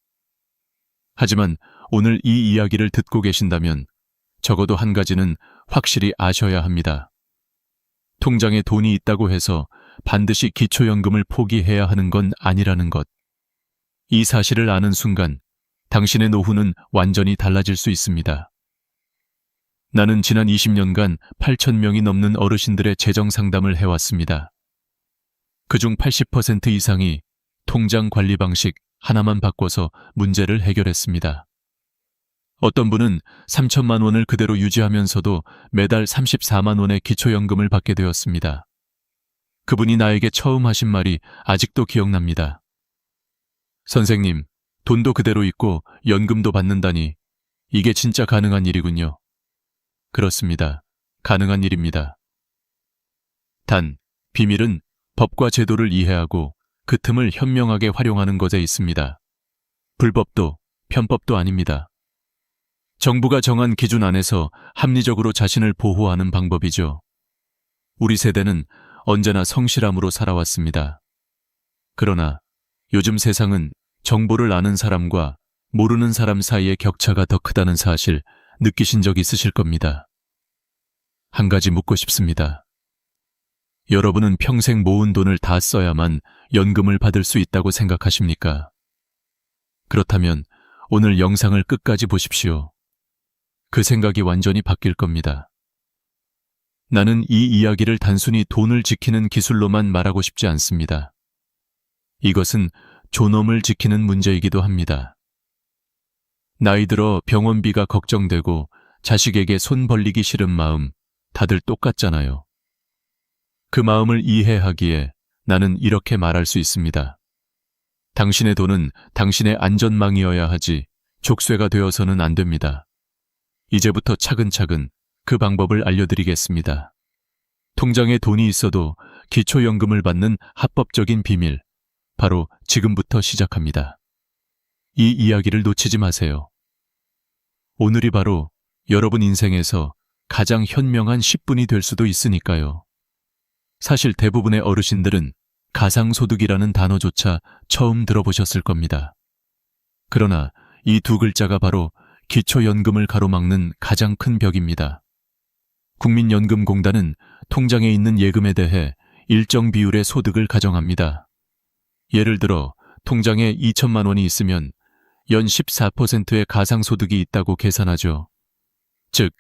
하지만 오늘 이 이야기를 듣고 계신다면 적어도 한 가지는 확실히 아셔야 합니다. 통장에 돈이 있다고 해서 반드시 기초연금을 포기해야 하는 건 아니라는 것. 이 사실을 아는 순간 당신의 노후는 완전히 달라질 수 있습니다. 나는 지난 20년간 8,000명이 넘는 어르신들의 재정 상담을 해왔습니다. 그중 80% 이상이 통장 관리 방식 하나만 바꿔서 문제를 해결했습니다. 어떤 분은 3천만 원을 그대로 유지하면서도 매달 34만 원의 기초연금을 받게 되었습니다. 그분이 나에게 처음 하신 말이 아직도 기억납니다. 선생님, 돈도 그대로 있고 연금도 받는다니 이게 진짜 가능한 일이군요. 그렇습니다. 가능한 일입니다. 단, 비밀은 법과 제도를 이해하고 그 틈을 현명하게 활용하는 것에 있습니다. 불법도 편법도 아닙니다. 정부가 정한 기준 안에서 합리적으로 자신을 보호하는 방법이죠. 우리 세대는 언제나 성실함으로 살아왔습니다. 그러나 요즘 세상은 정보를 아는 사람과 모르는 사람 사이의 격차가 더 크다는 사실 느끼신 적 있으실 겁니다. 한 가지 묻고 싶습니다. 여러분은 평생 모은 돈을 다 써야만 연금을 받을 수 있다고 생각하십니까? 그렇다면 오늘 영상을 끝까지 보십시오. 그 생각이 완전히 바뀔 겁니다. 나는 이 이야기를 단순히 돈을 지키는 기술로만 말하고 싶지 않습니다. 이것은 존엄을 지키는 문제이기도 합니다. 나이 들어 병원비가 걱정되고 자식에게 손 벌리기 싫은 마음, 다들 똑같잖아요. 그 마음을 이해하기에 나는 이렇게 말할 수 있습니다. 당신의 돈은 당신의 안전망이어야 하지 족쇄가 되어서는 안 됩니다. 이제부터 차근차근 그 방법을 알려드리겠습니다. 통장에 돈이 있어도 기초연금을 받는 합법적인 비밀, 바로 지금부터 시작합니다. 이 이야기를 놓치지 마세요. 오늘이 바로 여러분 인생에서 가장 현명한 10분이 될 수도 있으니까요. 사실 대부분의 어르신들은 가상소득이라는 단어조차 처음 들어보셨을 겁니다. 그러나 이 두 글자가 바로 기초연금을 가로막는 가장 큰 벽입니다. 국민연금공단은 통장에 있는 예금에 대해 일정 비율의 소득을 가정합니다. 예를 들어 통장에 2천만 원이 있으면 연 14%의 가상소득이 있다고 계산하죠. 즉,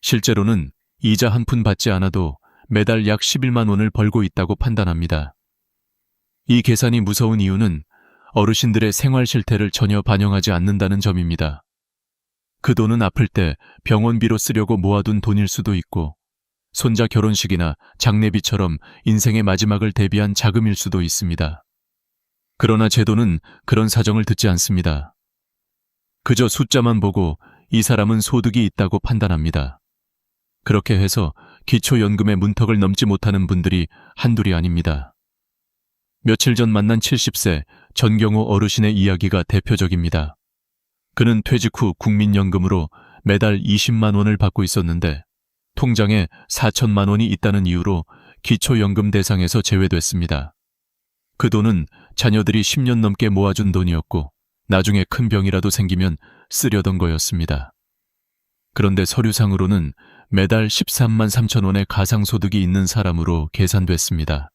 실제로는 이자 한 푼 받지 않아도 매달 약 11만 원을 벌고 있다고 판단합니다. 이 계산이 무서운 이유는 어르신들의 생활 실태를 전혀 반영하지 않는다는 점입니다. 그 돈은 아플 때 병원비로 쓰려고 모아둔 돈일 수도 있고, 손자 결혼식이나 장례비처럼 인생의 마지막을 대비한 자금일 수도 있습니다. 그러나 제도는 그런 사정을 듣지 않습니다. 그저 숫자만 보고 이 사람은 소득이 있다고 판단합니다. 그렇게 해서 기초연금의 문턱을 넘지 못하는 분들이 한둘이 아닙니다. 며칠 전 만난 70세 전경호 어르신의 이야기가 대표적입니다. 그는 퇴직 후 국민연금으로 매달 20만 원을 받고 있었는데 통장에 4천만 원이 있다는 이유로 기초연금 대상에서 제외됐습니다. 그 돈은 자녀들이 10년 넘게 모아준 돈이었고 나중에 큰 병이라도 생기면 쓰려던 거였습니다. 그런데 서류상으로는 매달 13만 3천 원의 가상소득이 있는 사람으로 계산됐습니다.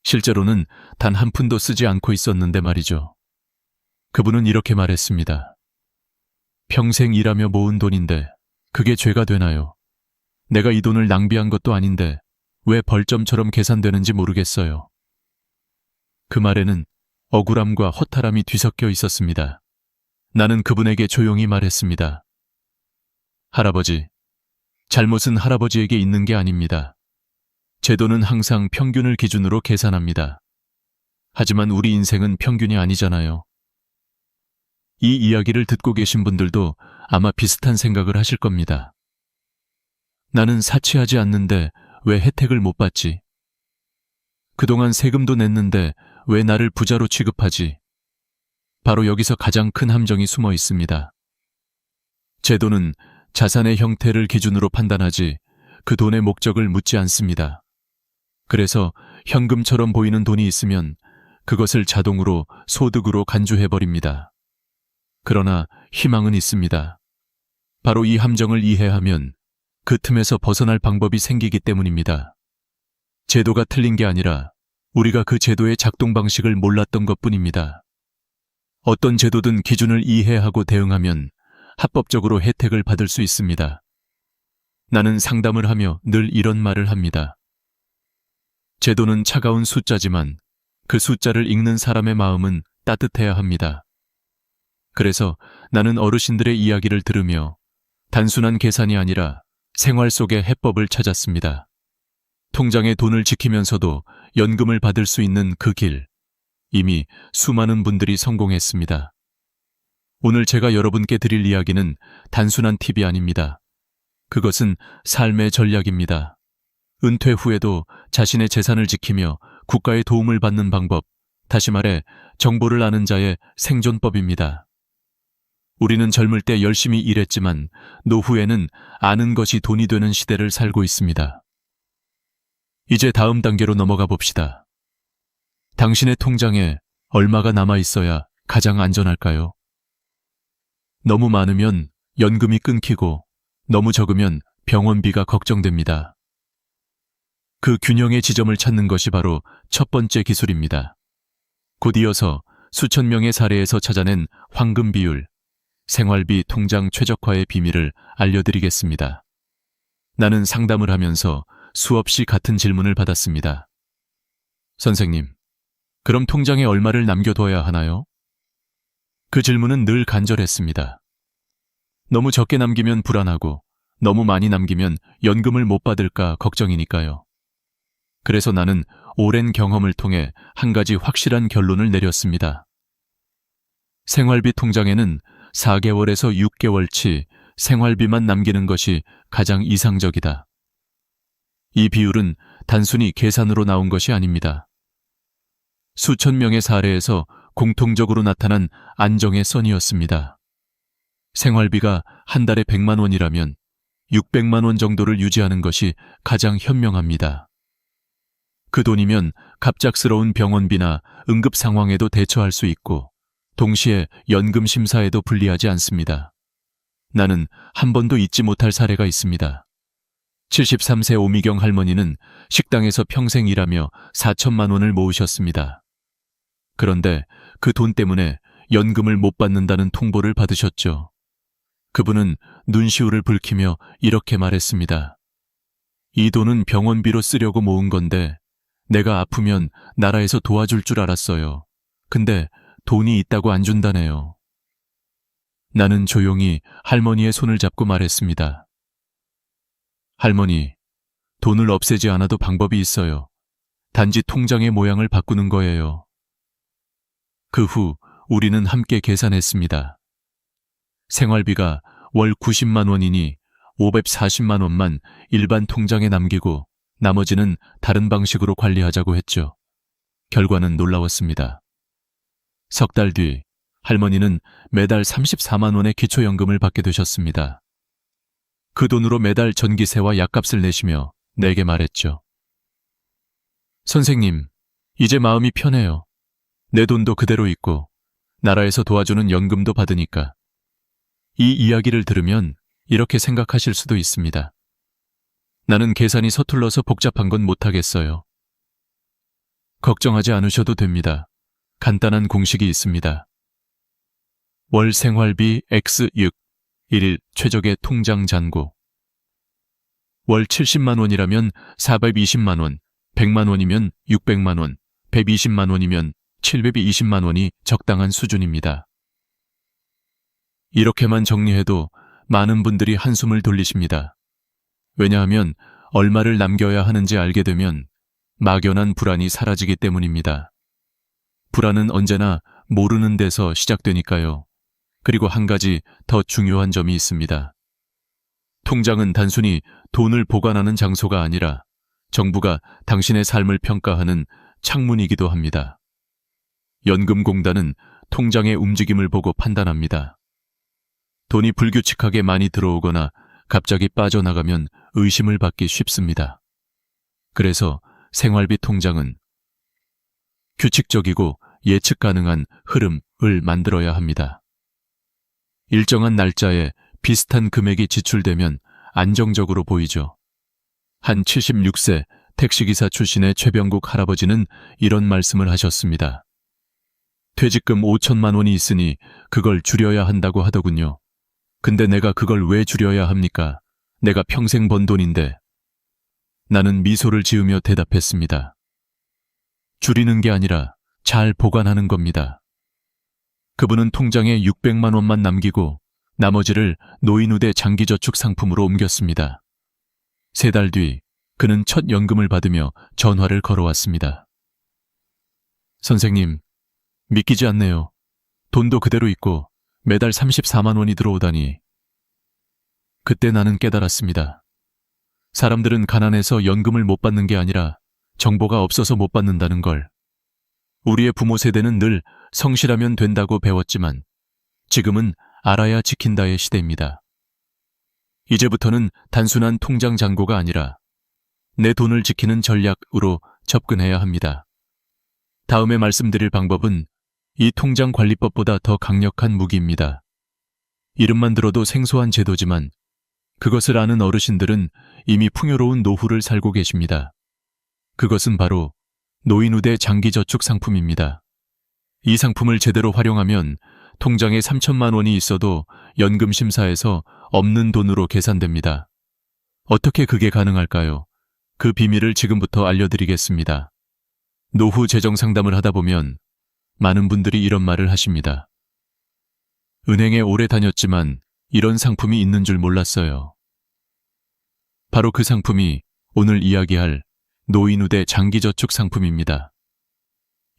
실제로는 단 한 푼도 쓰지 않고 있었는데 말이죠. 그분은 이렇게 말했습니다. 평생 일하며 모은 돈인데 그게 죄가 되나요? 내가 이 돈을 낭비한 것도 아닌데 왜 벌점처럼 계산되는지 모르겠어요. 그 말에는 억울함과 허탈함이 뒤섞여 있었습니다. 나는 그분에게 조용히 말했습니다. 할아버지, 잘못은 할아버지에게 있는 게 아닙니다. 제도는 항상 평균을 기준으로 계산합니다. 하지만 우리 인생은 평균이 아니잖아요. 이 이야기를 듣고 계신 분들도 아마 비슷한 생각을 하실 겁니다. 나는 사치하지 않는데 왜 혜택을 못 받지? 그동안 세금도 냈는데 왜 나를 부자로 취급하지? 바로 여기서 가장 큰 함정이 숨어 있습니다. 제도는 자산의 형태를 기준으로 판단하지 그 돈의 목적을 묻지 않습니다. 그래서 현금처럼 보이는 돈이 있으면 그것을 자동으로 소득으로 간주해버립니다. 그러나 희망은 있습니다. 바로 이 함정을 이해하면 그 틈에서 벗어날 방법이 생기기 때문입니다. 제도가 틀린 게 아니라 우리가 그 제도의 작동 방식을 몰랐던 것뿐입니다. 어떤 제도든 기준을 이해하고 대응하면 합법적으로 혜택을 받을 수 있습니다. 나는 상담을 하며 늘 이런 말을 합니다. 제도는 차가운 숫자지만 그 숫자를 읽는 사람의 마음은 따뜻해야 합니다. 그래서 나는 어르신들의 이야기를 들으며 단순한 계산이 아니라 생활 속의 해법을 찾았습니다. 통장에 돈을 지키면서도 연금을 받을 수 있는 그 길, 이미 수많은 분들이 성공했습니다. 오늘 제가 여러분께 드릴 이야기는 단순한 팁이 아닙니다. 그것은 삶의 전략입니다. 은퇴 후에도 자신의 재산을 지키며 국가의 도움을 받는 방법, 다시 말해 정보를 아는 자의 생존법입니다. 우리는 젊을 때 열심히 일했지만 노후에는 아는 것이 돈이 되는 시대를 살고 있습니다. 이제 다음 단계로 넘어가 봅시다. 당신의 통장에 얼마가 남아 있어야 가장 안전할까요? 너무 많으면 연금이 끊기고 너무 적으면 병원비가 걱정됩니다. 그 균형의 지점을 찾는 것이 바로 첫 번째 기술입니다. 곧 이어서 수천 명의 사례에서 찾아낸 황금 비율, 생활비 통장 최적화의 비밀을 알려드리겠습니다. 나는 상담을 하면서 수없이 같은 질문을 받았습니다. 선생님, 그럼 통장에 얼마를 남겨둬야 하나요? 그 질문은 늘 간절했습니다. 너무 적게 남기면 불안하고 너무 많이 남기면 연금을 못 받을까 걱정이니까요. 그래서 나는 오랜 경험을 통해 한 가지 확실한 결론을 내렸습니다. 생활비 통장에는 4개월에서 6개월치 생활비만 남기는 것이 가장 이상적이다. 이 비율은 단순히 계산으로 나온 것이 아닙니다. 수천 명의 사례에서 공통적으로 나타난 안정의 선이었습니다. 생활비가 한 달에 100만 원이라면 600만 원 정도를 유지하는 것이 가장 현명합니다. 그 돈이면 갑작스러운 병원비나 응급 상황에도 대처할 수 있고 동시에 연금 심사에도 불리하지 않습니다. 나는 한 번도 잊지 못할 사례가 있습니다. 73세 오미경 할머니는 식당에서 평생 일하며 4천만 원을 모으셨습니다. 그런데 그 돈 때문에 연금을 못 받는다는 통보를 받으셨죠. 그분은 눈시울을 붉히며 이렇게 말했습니다. 이 돈은 병원비로 쓰려고 모은 건데 내가 아프면 나라에서 도와줄 줄 알았어요. 근데 돈이 있다고 안 준다네요. 나는 조용히 할머니의 손을 잡고 말했습니다. 할머니, 돈을 없애지 않아도 방법이 있어요. 단지 통장의 모양을 바꾸는 거예요. 그 후 우리는 함께 계산했습니다. 생활비가 월 90만 원이니 540만 원만 일반 통장에 남기고 나머지는 다른 방식으로 관리하자고 했죠. 결과는 놀라웠습니다. 석 달 뒤 할머니는 매달 34만 원의 기초연금을 받게 되셨습니다. 그 돈으로 매달 전기세와 약값을 내시며 내게 말했죠. 선생님, 이제 마음이 편해요. 내 돈도 그대로 있고 나라에서 도와주는 연금도 받으니까. 이 이야기를 들으면 이렇게 생각하실 수도 있습니다. 나는 계산이 서툴러서 복잡한 건 못하겠어요. 걱정하지 않으셔도 됩니다. 간단한 공식이 있습니다. 월 생활비 X6, 1일 최적의 통장 잔고. 월 70만 원이라면 420만 원, 100만 원이면 600만 원, 120만 원이면 720만 원이 적당한 수준입니다. 이렇게만 정리해도 많은 분들이 한숨을 돌리십니다. 왜냐하면 얼마를 남겨야 하는지 알게 되면 막연한 불안이 사라지기 때문입니다. 불안은 언제나 모르는 데서 시작되니까요. 그리고 한 가지 더 중요한 점이 있습니다. 통장은 단순히 돈을 보관하는 장소가 아니라 정부가 당신의 삶을 평가하는 창문이기도 합니다. 연금공단은 통장의 움직임을 보고 판단합니다. 돈이 불규칙하게 많이 들어오거나 갑자기 빠져나가면 의심을 받기 쉽습니다. 그래서 생활비 통장은 규칙적이고 예측 가능한 흐름을 만들어야 합니다. 일정한 날짜에 비슷한 금액이 지출되면 안정적으로 보이죠. 한 76세 택시기사 출신의 최병국 할아버지는 이런 말씀을 하셨습니다. 퇴직금 5천만 원이 있으니 그걸 줄여야 한다고 하더군요. 근데 내가 그걸 왜 줄여야 합니까? 내가 평생 번 돈인데. 나는 미소를 지으며 대답했습니다. 줄이는 게 아니라 잘 보관하는 겁니다. 그분은 통장에 600만 원만 남기고 나머지를 노인우대 장기저축 상품으로 옮겼습니다. 3달 뒤 그는 첫 연금을 받으며 전화를 걸어왔습니다. 선생님, 믿기지 않네요. 돈도 그대로 있고 매달 34만 원이 들어오다니. 그때 나는 깨달았습니다. 사람들은 가난해서 연금을 못 받는 게 아니라 정보가 없어서 못 받는다는 걸. 우리의 부모 세대는 늘 성실하면 된다고 배웠지만 지금은 알아야 지킨다의 시대입니다. 이제부터는 단순한 통장 잔고가 아니라 내 돈을 지키는 전략으로 접근해야 합니다. 다음에 말씀드릴 방법은 이 통장 관리법보다 더 강력한 무기입니다. 이름만 들어도 생소한 제도지만 그것을 아는 어르신들은 이미 풍요로운 노후를 살고 계십니다. 그것은 바로 노인우대 장기저축 상품입니다. 이 상품을 제대로 활용하면 통장에 3천만 원이 있어도 연금심사에서 없는 돈으로 계산됩니다. 어떻게 그게 가능할까요? 그 비밀을 지금부터 알려드리겠습니다. 노후 재정 상담을 하다 보면 많은 분들이 이런 말을 하십니다. 은행에 오래 다녔지만 이런 상품이 있는 줄 몰랐어요. 바로 그 상품이 오늘 이야기할 노인우대 장기저축 상품입니다.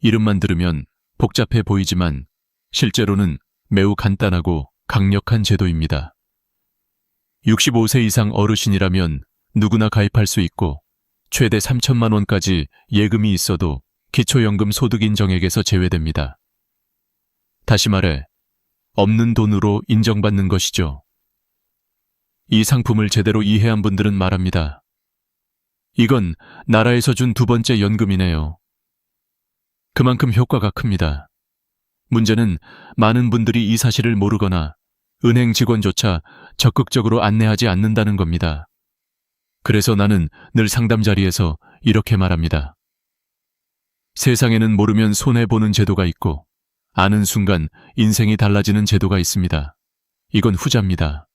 이름만 들으면 복잡해 보이지만 실제로는 매우 간단하고 강력한 제도입니다. 65세 이상 어르신이라면 누구나 가입할 수 있고 최대 3천만 원까지 예금이 있어도 기초연금 소득 인정액에서 제외됩니다. 다시 말해 없는 돈으로 인정받는 것이죠. 이 상품을 제대로 이해한 분들은 말합니다. 이건 나라에서 준 두 번째 연금이네요. 그만큼 효과가 큽니다. 문제는 많은 분들이 이 사실을 모르거나 은행 직원조차 적극적으로 안내하지 않는다는 겁니다. 그래서 나는 늘 상담 자리에서 이렇게 말합니다. 세상에는 모르면 손해보는 제도가 있고 아는 순간 인생이 달라지는 제도가 있습니다. 이건 후자입니다.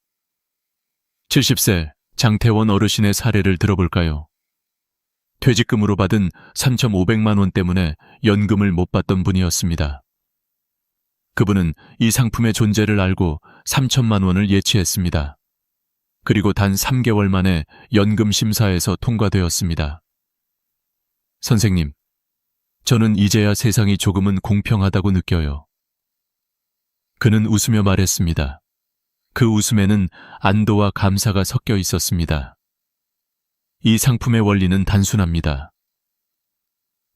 70세 장태원 어르신의 사례를 들어볼까요? 퇴직금으로 받은 3,500만 원 때문에 연금을 못 받던 분이었습니다. 그분은 이 상품의 존재를 알고 3천만 원을 예치했습니다. 그리고 단 3개월 만에 연금 심사에서 통과되었습니다. 선생님, 저는 이제야 세상이 조금은 공평하다고 느껴요. 그는 웃으며 말했습니다. 그 웃음에는 안도와 감사가 섞여 있었습니다. 이 상품의 원리는 단순합니다.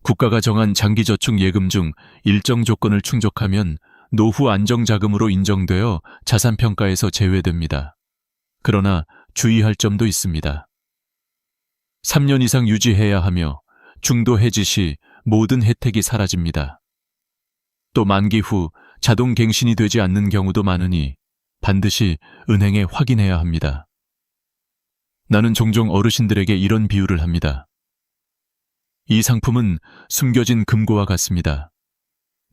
국가가 정한 장기저축 예금 중 일정 조건을 충족하면 노후 안정자금으로 인정되어 자산평가에서 제외됩니다. 그러나 주의할 점도 있습니다. 3년 이상 유지해야 하며 중도 해지 시 모든 혜택이 사라집니다. 또 만기 후 자동 갱신이 되지 않는 경우도 많으니 반드시 은행에 확인해야 합니다. 나는 종종 어르신들에게 이런 비유를 합니다. 이 상품은 숨겨진 금고와 같습니다.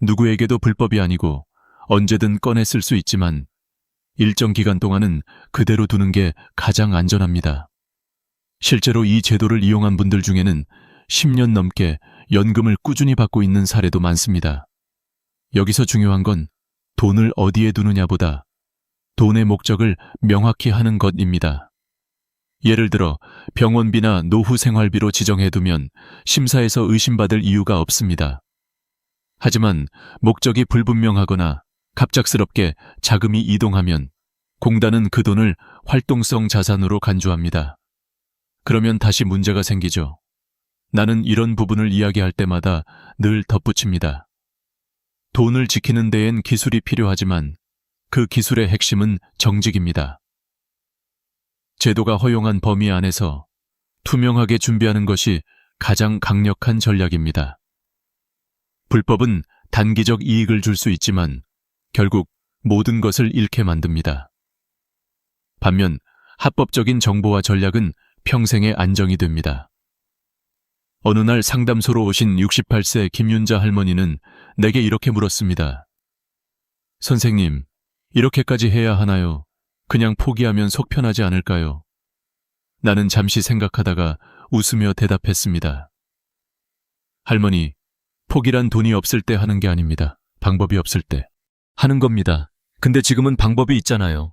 누구에게도 불법이 아니고 언제든 꺼내 쓸 수 있지만 일정 기간 동안은 그대로 두는 게 가장 안전합니다. 실제로 이 제도를 이용한 분들 중에는 10년 넘게 연금을 꾸준히 받고 있는 사례도 많습니다. 여기서 중요한 건 돈을 어디에 두느냐보다 돈의 목적을 명확히 하는 것입니다. 예를 들어 병원비나 노후 생활비로 지정해두면 심사에서 의심받을 이유가 없습니다. 하지만 목적이 불분명하거나 갑작스럽게 자금이 이동하면 공단은 그 돈을 활동성 자산으로 간주합니다. 그러면 다시 문제가 생기죠. 나는 이런 부분을 이야기할 때마다 늘 덧붙입니다. 돈을 지키는 데엔 기술이 필요하지만 그 기술의 핵심은 정직입니다. 제도가 허용한 범위 안에서 투명하게 준비하는 것이 가장 강력한 전략입니다. 불법은 단기적 이익을 줄 수 있지만 결국 모든 것을 잃게 만듭니다. 반면 합법적인 정보와 전략은 평생의 안정이 됩니다. 어느 날 상담소로 오신 68세 김윤자 할머니는 내게 이렇게 물었습니다. 선생님, 이렇게까지 해야 하나요? 그냥 포기하면 속 편하지 않을까요? 나는 잠시 생각하다가 웃으며 대답했습니다. 할머니, 포기란 돈이 없을 때 하는 게 아닙니다. 방법이 없을 때 하는 겁니다. 근데 지금은 방법이 있잖아요.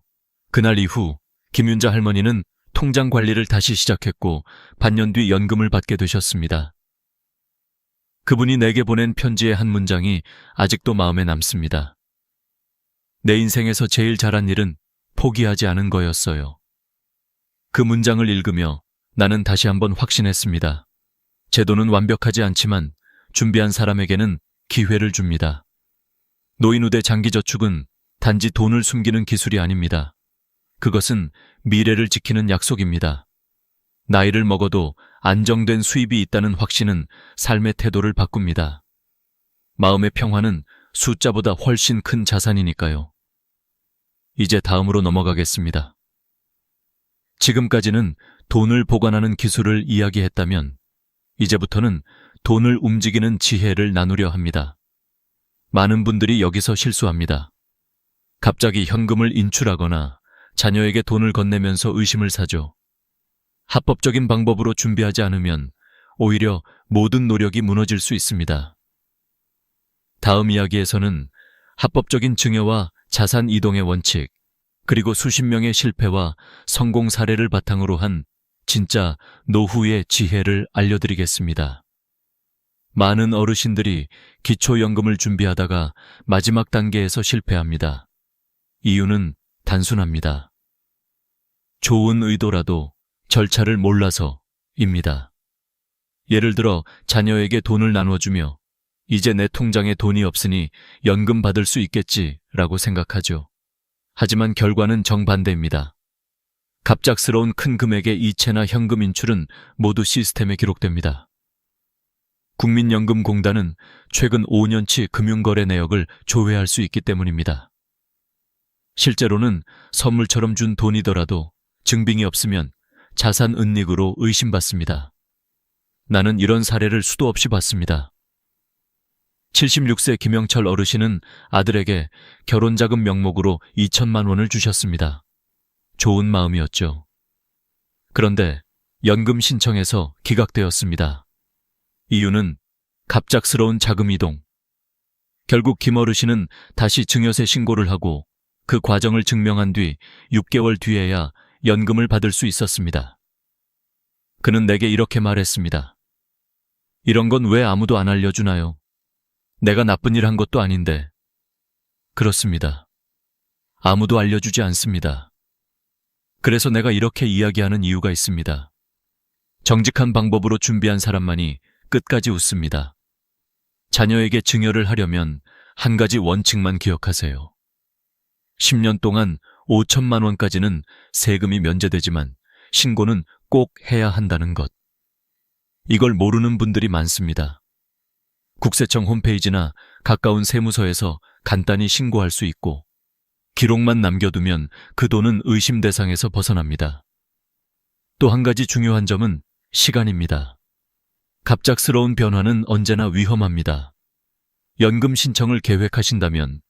그날 이후 김윤자 할머니는 통장 관리를 다시 시작했고 반년 뒤 연금을 받게 되셨습니다. 그분이 내게 보낸 편지의 한 문장이 아직도 마음에 남습니다. 내 인생에서 제일 잘한 일은 포기하지 않은 거였어요. 그 문장을 읽으며 나는 다시 한번 확신했습니다. 제도는 완벽하지 않지만 준비한 사람에게는 기회를 줍니다. 노인우대 장기저축은 단지 돈을 숨기는 기술이 아닙니다. 그것은 미래를 지키는 약속입니다. 나이를 먹어도 안정된 수입이 있다는 확신은 삶의 태도를 바꿉니다. 마음의 평화는 숫자보다 훨씬 큰 자산이니까요. 이제 다음으로 넘어가겠습니다. 지금까지는 돈을 보관하는 기술을 이야기했다면 이제부터는 돈을 움직이는 지혜를 나누려 합니다. 많은 분들이 여기서 실수합니다. 갑자기 현금을 인출하거나 자녀에게 돈을 건네면서 의심을 사죠. 합법적인 방법으로 준비하지 않으면 오히려 모든 노력이 무너질 수 있습니다. 다음 이야기에서는 합법적인 증여와 자산 이동의 원칙, 그리고 수십 명의 실패와 성공 사례를 바탕으로 한 진짜 노후의 지혜를 알려드리겠습니다. 많은 어르신들이 기초연금을 준비하다가 마지막 단계에서 실패합니다. 이유는 단순합니다. 좋은 의도라도 절차를 몰라서입니다. 예를 들어 자녀에게 돈을 나눠주며 이제 내 통장에 돈이 없으니 연금 받을 수 있겠지라고 생각하죠. 하지만 결과는 정반대입니다. 갑작스러운 큰 금액의 이체나 현금 인출은 모두 시스템에 기록됩니다. 국민연금공단은 최근 5년치 금융거래 내역을 조회할 수 있기 때문입니다. 실제로는 선물처럼 준 돈이더라도 증빙이 없으면 자산 은닉으로 의심받습니다. 나는 이런 사례를 수도 없이 봤습니다. 76세 김영철 어르신은 아들에게 결혼자금 명목으로 2천만 원을 주셨습니다. 좋은 마음이었죠. 그런데 연금 신청에서 기각되었습니다. 이유는 갑작스러운 자금 이동. 결국 김 어르신은 다시 증여세 신고를 하고 그 과정을 증명한 뒤 6개월 뒤에야 연금을 받을 수 있었습니다. 그는 내게 이렇게 말했습니다. 이런 건 왜 아무도 안 알려주나요? 내가 나쁜 일 한 것도 아닌데. 그렇습니다. 아무도 알려주지 않습니다. 그래서 내가 이렇게 이야기하는 이유가 있습니다. 정직한 방법으로 준비한 사람만이 끝까지 웃습니다. 자녀에게 증여를 하려면 한 가지 원칙만 기억하세요. 10년 동안 5천만 원까지는 세금이 면제되지만 신고는 꼭 해야 한다는 것. 이걸 모르는 분들이 많습니다. 국세청 홈페이지나 가까운 세무서에서 간단히 신고할 수 있고 기록만 남겨두면 그 돈은 의심 대상에서 벗어납니다. 또 한 가지 중요한 점은 시간입니다. 갑작스러운 변화는 언제나 위험합니다. 연금 신청을 계획하신다면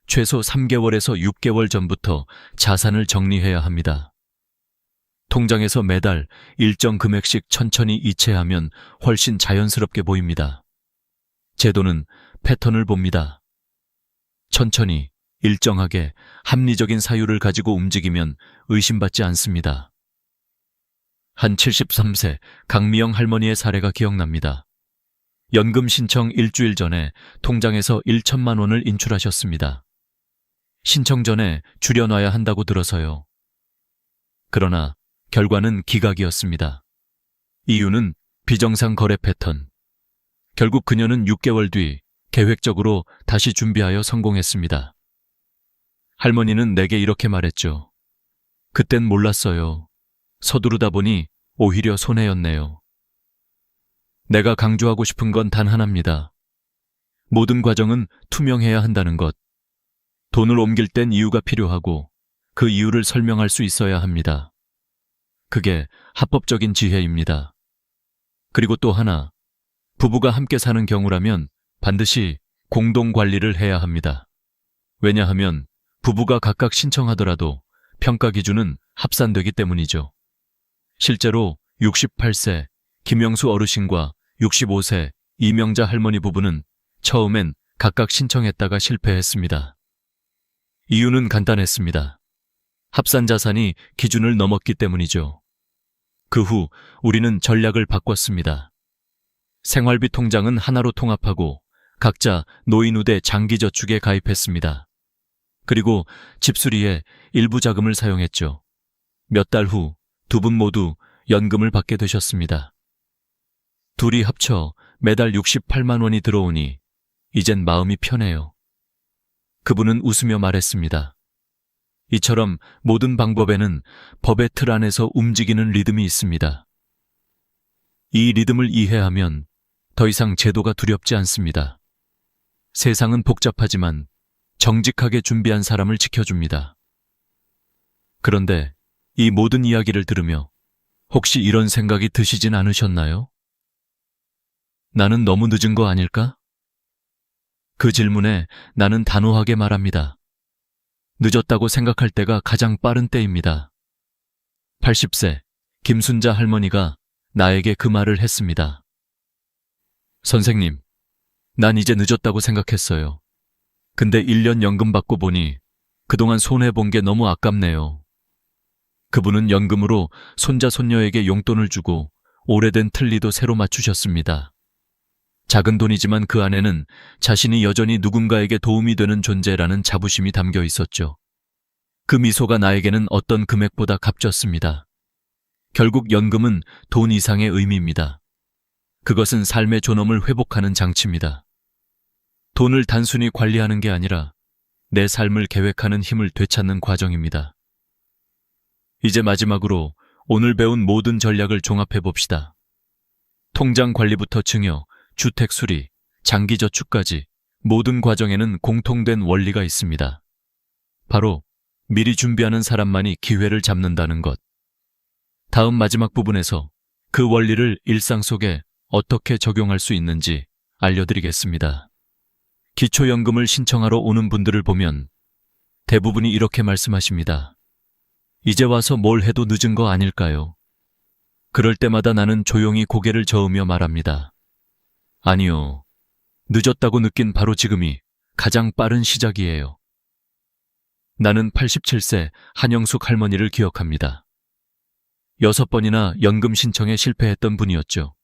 최소 3개월에서 6개월 전부터 자산을 정리해야 합니다. 통장에서 매달 일정 금액씩 천천히 이체하면 훨씬 자연스럽게 보입니다. 제도는 패턴을 봅니다. 천천히, 일정하게, 합리적인 사유를 가지고 움직이면 의심받지 않습니다. 한 73세 강미영 할머니의 사례가 기억납니다. 연금 신청 일주일 전에 통장에서 1천만 원을 인출하셨습니다. 신청 전에 줄여놔야 한다고 들어서요. 그러나 결과는 기각이었습니다. 이유는 비정상 거래 패턴. 결국 그녀는 6개월 뒤 계획적으로 다시 준비하여 성공했습니다. 할머니는 내게 이렇게 말했죠. 그땐 몰랐어요. 서두르다 보니 오히려 손해였네요. 내가 강조하고 싶은 건 단 하나입니다. 모든 과정은 투명해야 한다는 것. 돈을 옮길 땐 이유가 필요하고 그 이유를 설명할 수 있어야 합니다. 그게 합법적인 지혜입니다. 그리고 또 하나, 부부가 함께 사는 경우라면 반드시 공동 관리를 해야 합니다. 왜냐하면 부부가 각각 신청하더라도 평가 기준은 합산되기 때문이죠. 실제로 68세 김영수 어르신과 65세 이명자 할머니 부부는 처음엔 각각 신청했다가 실패했습니다. 이유는 간단했습니다. 합산 자산이 기준을 넘었기 때문이죠. 그 후 우리는 전략을 바꿨습니다. 생활비 통장은 하나로 통합하고 각자 노인우대 장기저축에 가입했습니다. 그리고 집수리에 일부 자금을 사용했죠. 몇 달 후 두 분 모두 연금을 받게 되셨습니다. 둘이 합쳐 매달 68만 원이 들어오니 이젠 마음이 편해요. 그분은 웃으며 말했습니다. 이처럼 모든 방법에는 법의 틀 안에서 움직이는 리듬이 있습니다. 이 리듬을 이해하면 더 이상 제도가 두렵지 않습니다. 세상은 복잡하지만 정직하게 준비한 사람을 지켜줍니다. 그런데 이 모든 이야기를 들으며 혹시 이런 생각이 드시진 않으셨나요? 나는 너무 늦은 거 아닐까? 그 질문에 나는 단호하게 말합니다. 늦었다고 생각할 때가 가장 빠른 때입니다. 80세 김순자 할머니가 나에게 그 말을 했습니다. 선생님, 난 이제 늦었다고 생각했어요. 근데 1년 연금 받고 보니 그동안 손해본 게 너무 아깝네요. 그분은 연금으로 손자 손녀에게 용돈을 주고 오래된 틀니도 새로 맞추셨습니다. 작은 돈이지만 그 안에는 자신이 여전히 누군가에게 도움이 되는 존재라는 자부심이 담겨 있었죠. 그 미소가 나에게는 어떤 금액보다 값졌습니다. 결국 연금은 돈 이상의 의미입니다. 그것은 삶의 존엄을 회복하는 장치입니다. 돈을 단순히 관리하는 게 아니라 내 삶을 계획하는 힘을 되찾는 과정입니다. 이제 마지막으로 오늘 배운 모든 전략을 종합해 봅시다. 통장 관리부터 증여, 주택 수리, 장기 저축까지 모든 과정에는 공통된 원리가 있습니다. 바로 미리 준비하는 사람만이 기회를 잡는다는 것. 다음 마지막 부분에서 그 원리를 일상 속에 어떻게 적용할 수 있는지 알려드리겠습니다. 기초연금을 신청하러 오는 분들을 보면 대부분이 이렇게 말씀하십니다. 이제 와서 뭘 해도 늦은 거 아닐까요? 그럴 때마다 나는 조용히 고개를 저으며 말합니다. 아니요. 늦었다고 느낀 바로 지금이 가장 빠른 시작이에요. 나는 87세 한영숙 할머니를 기억합니다. 6번이나 연금 신청에 실패했던 분이었죠.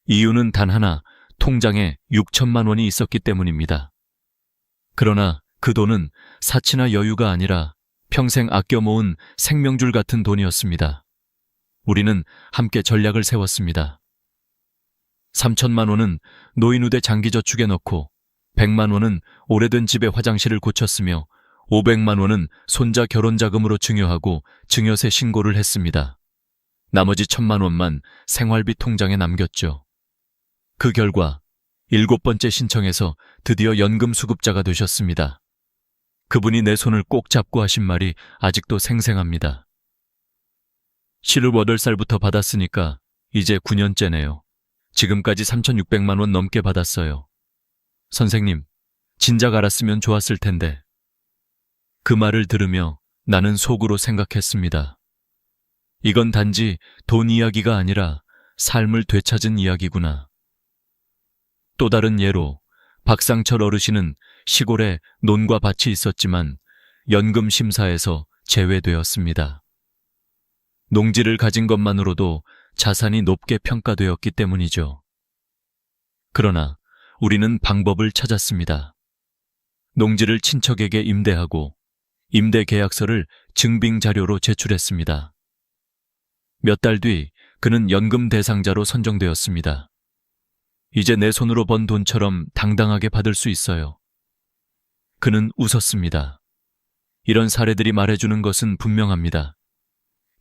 이유는 단 하나, 통장에 6천만 원이 있었기 때문입니다. 그러나 그 돈은 사치나 여유가 아니라 평생 아껴 모은 생명줄 같은 돈이었습니다. 우리는 함께 전략을 세웠습니다. 3천만 원은 노인우대 장기저축에 넣고 100만 원은 오래된 집의 화장실을 고쳤으며 500만 원은 손자 결혼자금으로 증여하고 증여세 신고를 했습니다. 나머지 1,000만 원만 생활비 통장에 남겼죠. 그 결과 7번째 신청에서 드디어 연금 수급자가 되셨습니다. 그분이 내 손을 꼭 잡고 하신 말이 아직도 생생합니다. 시를 8살부터 받았으니까 이제 9년째네요. 지금까지 3,600만 원 넘게 받았어요. 선생님, 진작 알았으면 좋았을 텐데. 그 말을 들으며 나는 속으로 생각했습니다. 이건 단지 돈 이야기가 아니라 삶을 되찾은 이야기구나. 또 다른 예로 박상철 어르신은 시골에 논과 밭이 있었지만 연금 심사에서 제외되었습니다. 농지를 가진 것만으로도 자산이 높게 평가되었기 때문이죠. 그러나 우리는 방법을 찾았습니다. 농지를 친척에게 임대하고 임대 계약서를 증빙 자료로 제출했습니다. 몇 달 뒤 그는 연금 대상자로 선정되었습니다. 이제 내 손으로 번 돈처럼 당당하게 받을 수 있어요. 그는 웃었습니다. 이런 사례들이 말해주는 것은 분명합니다.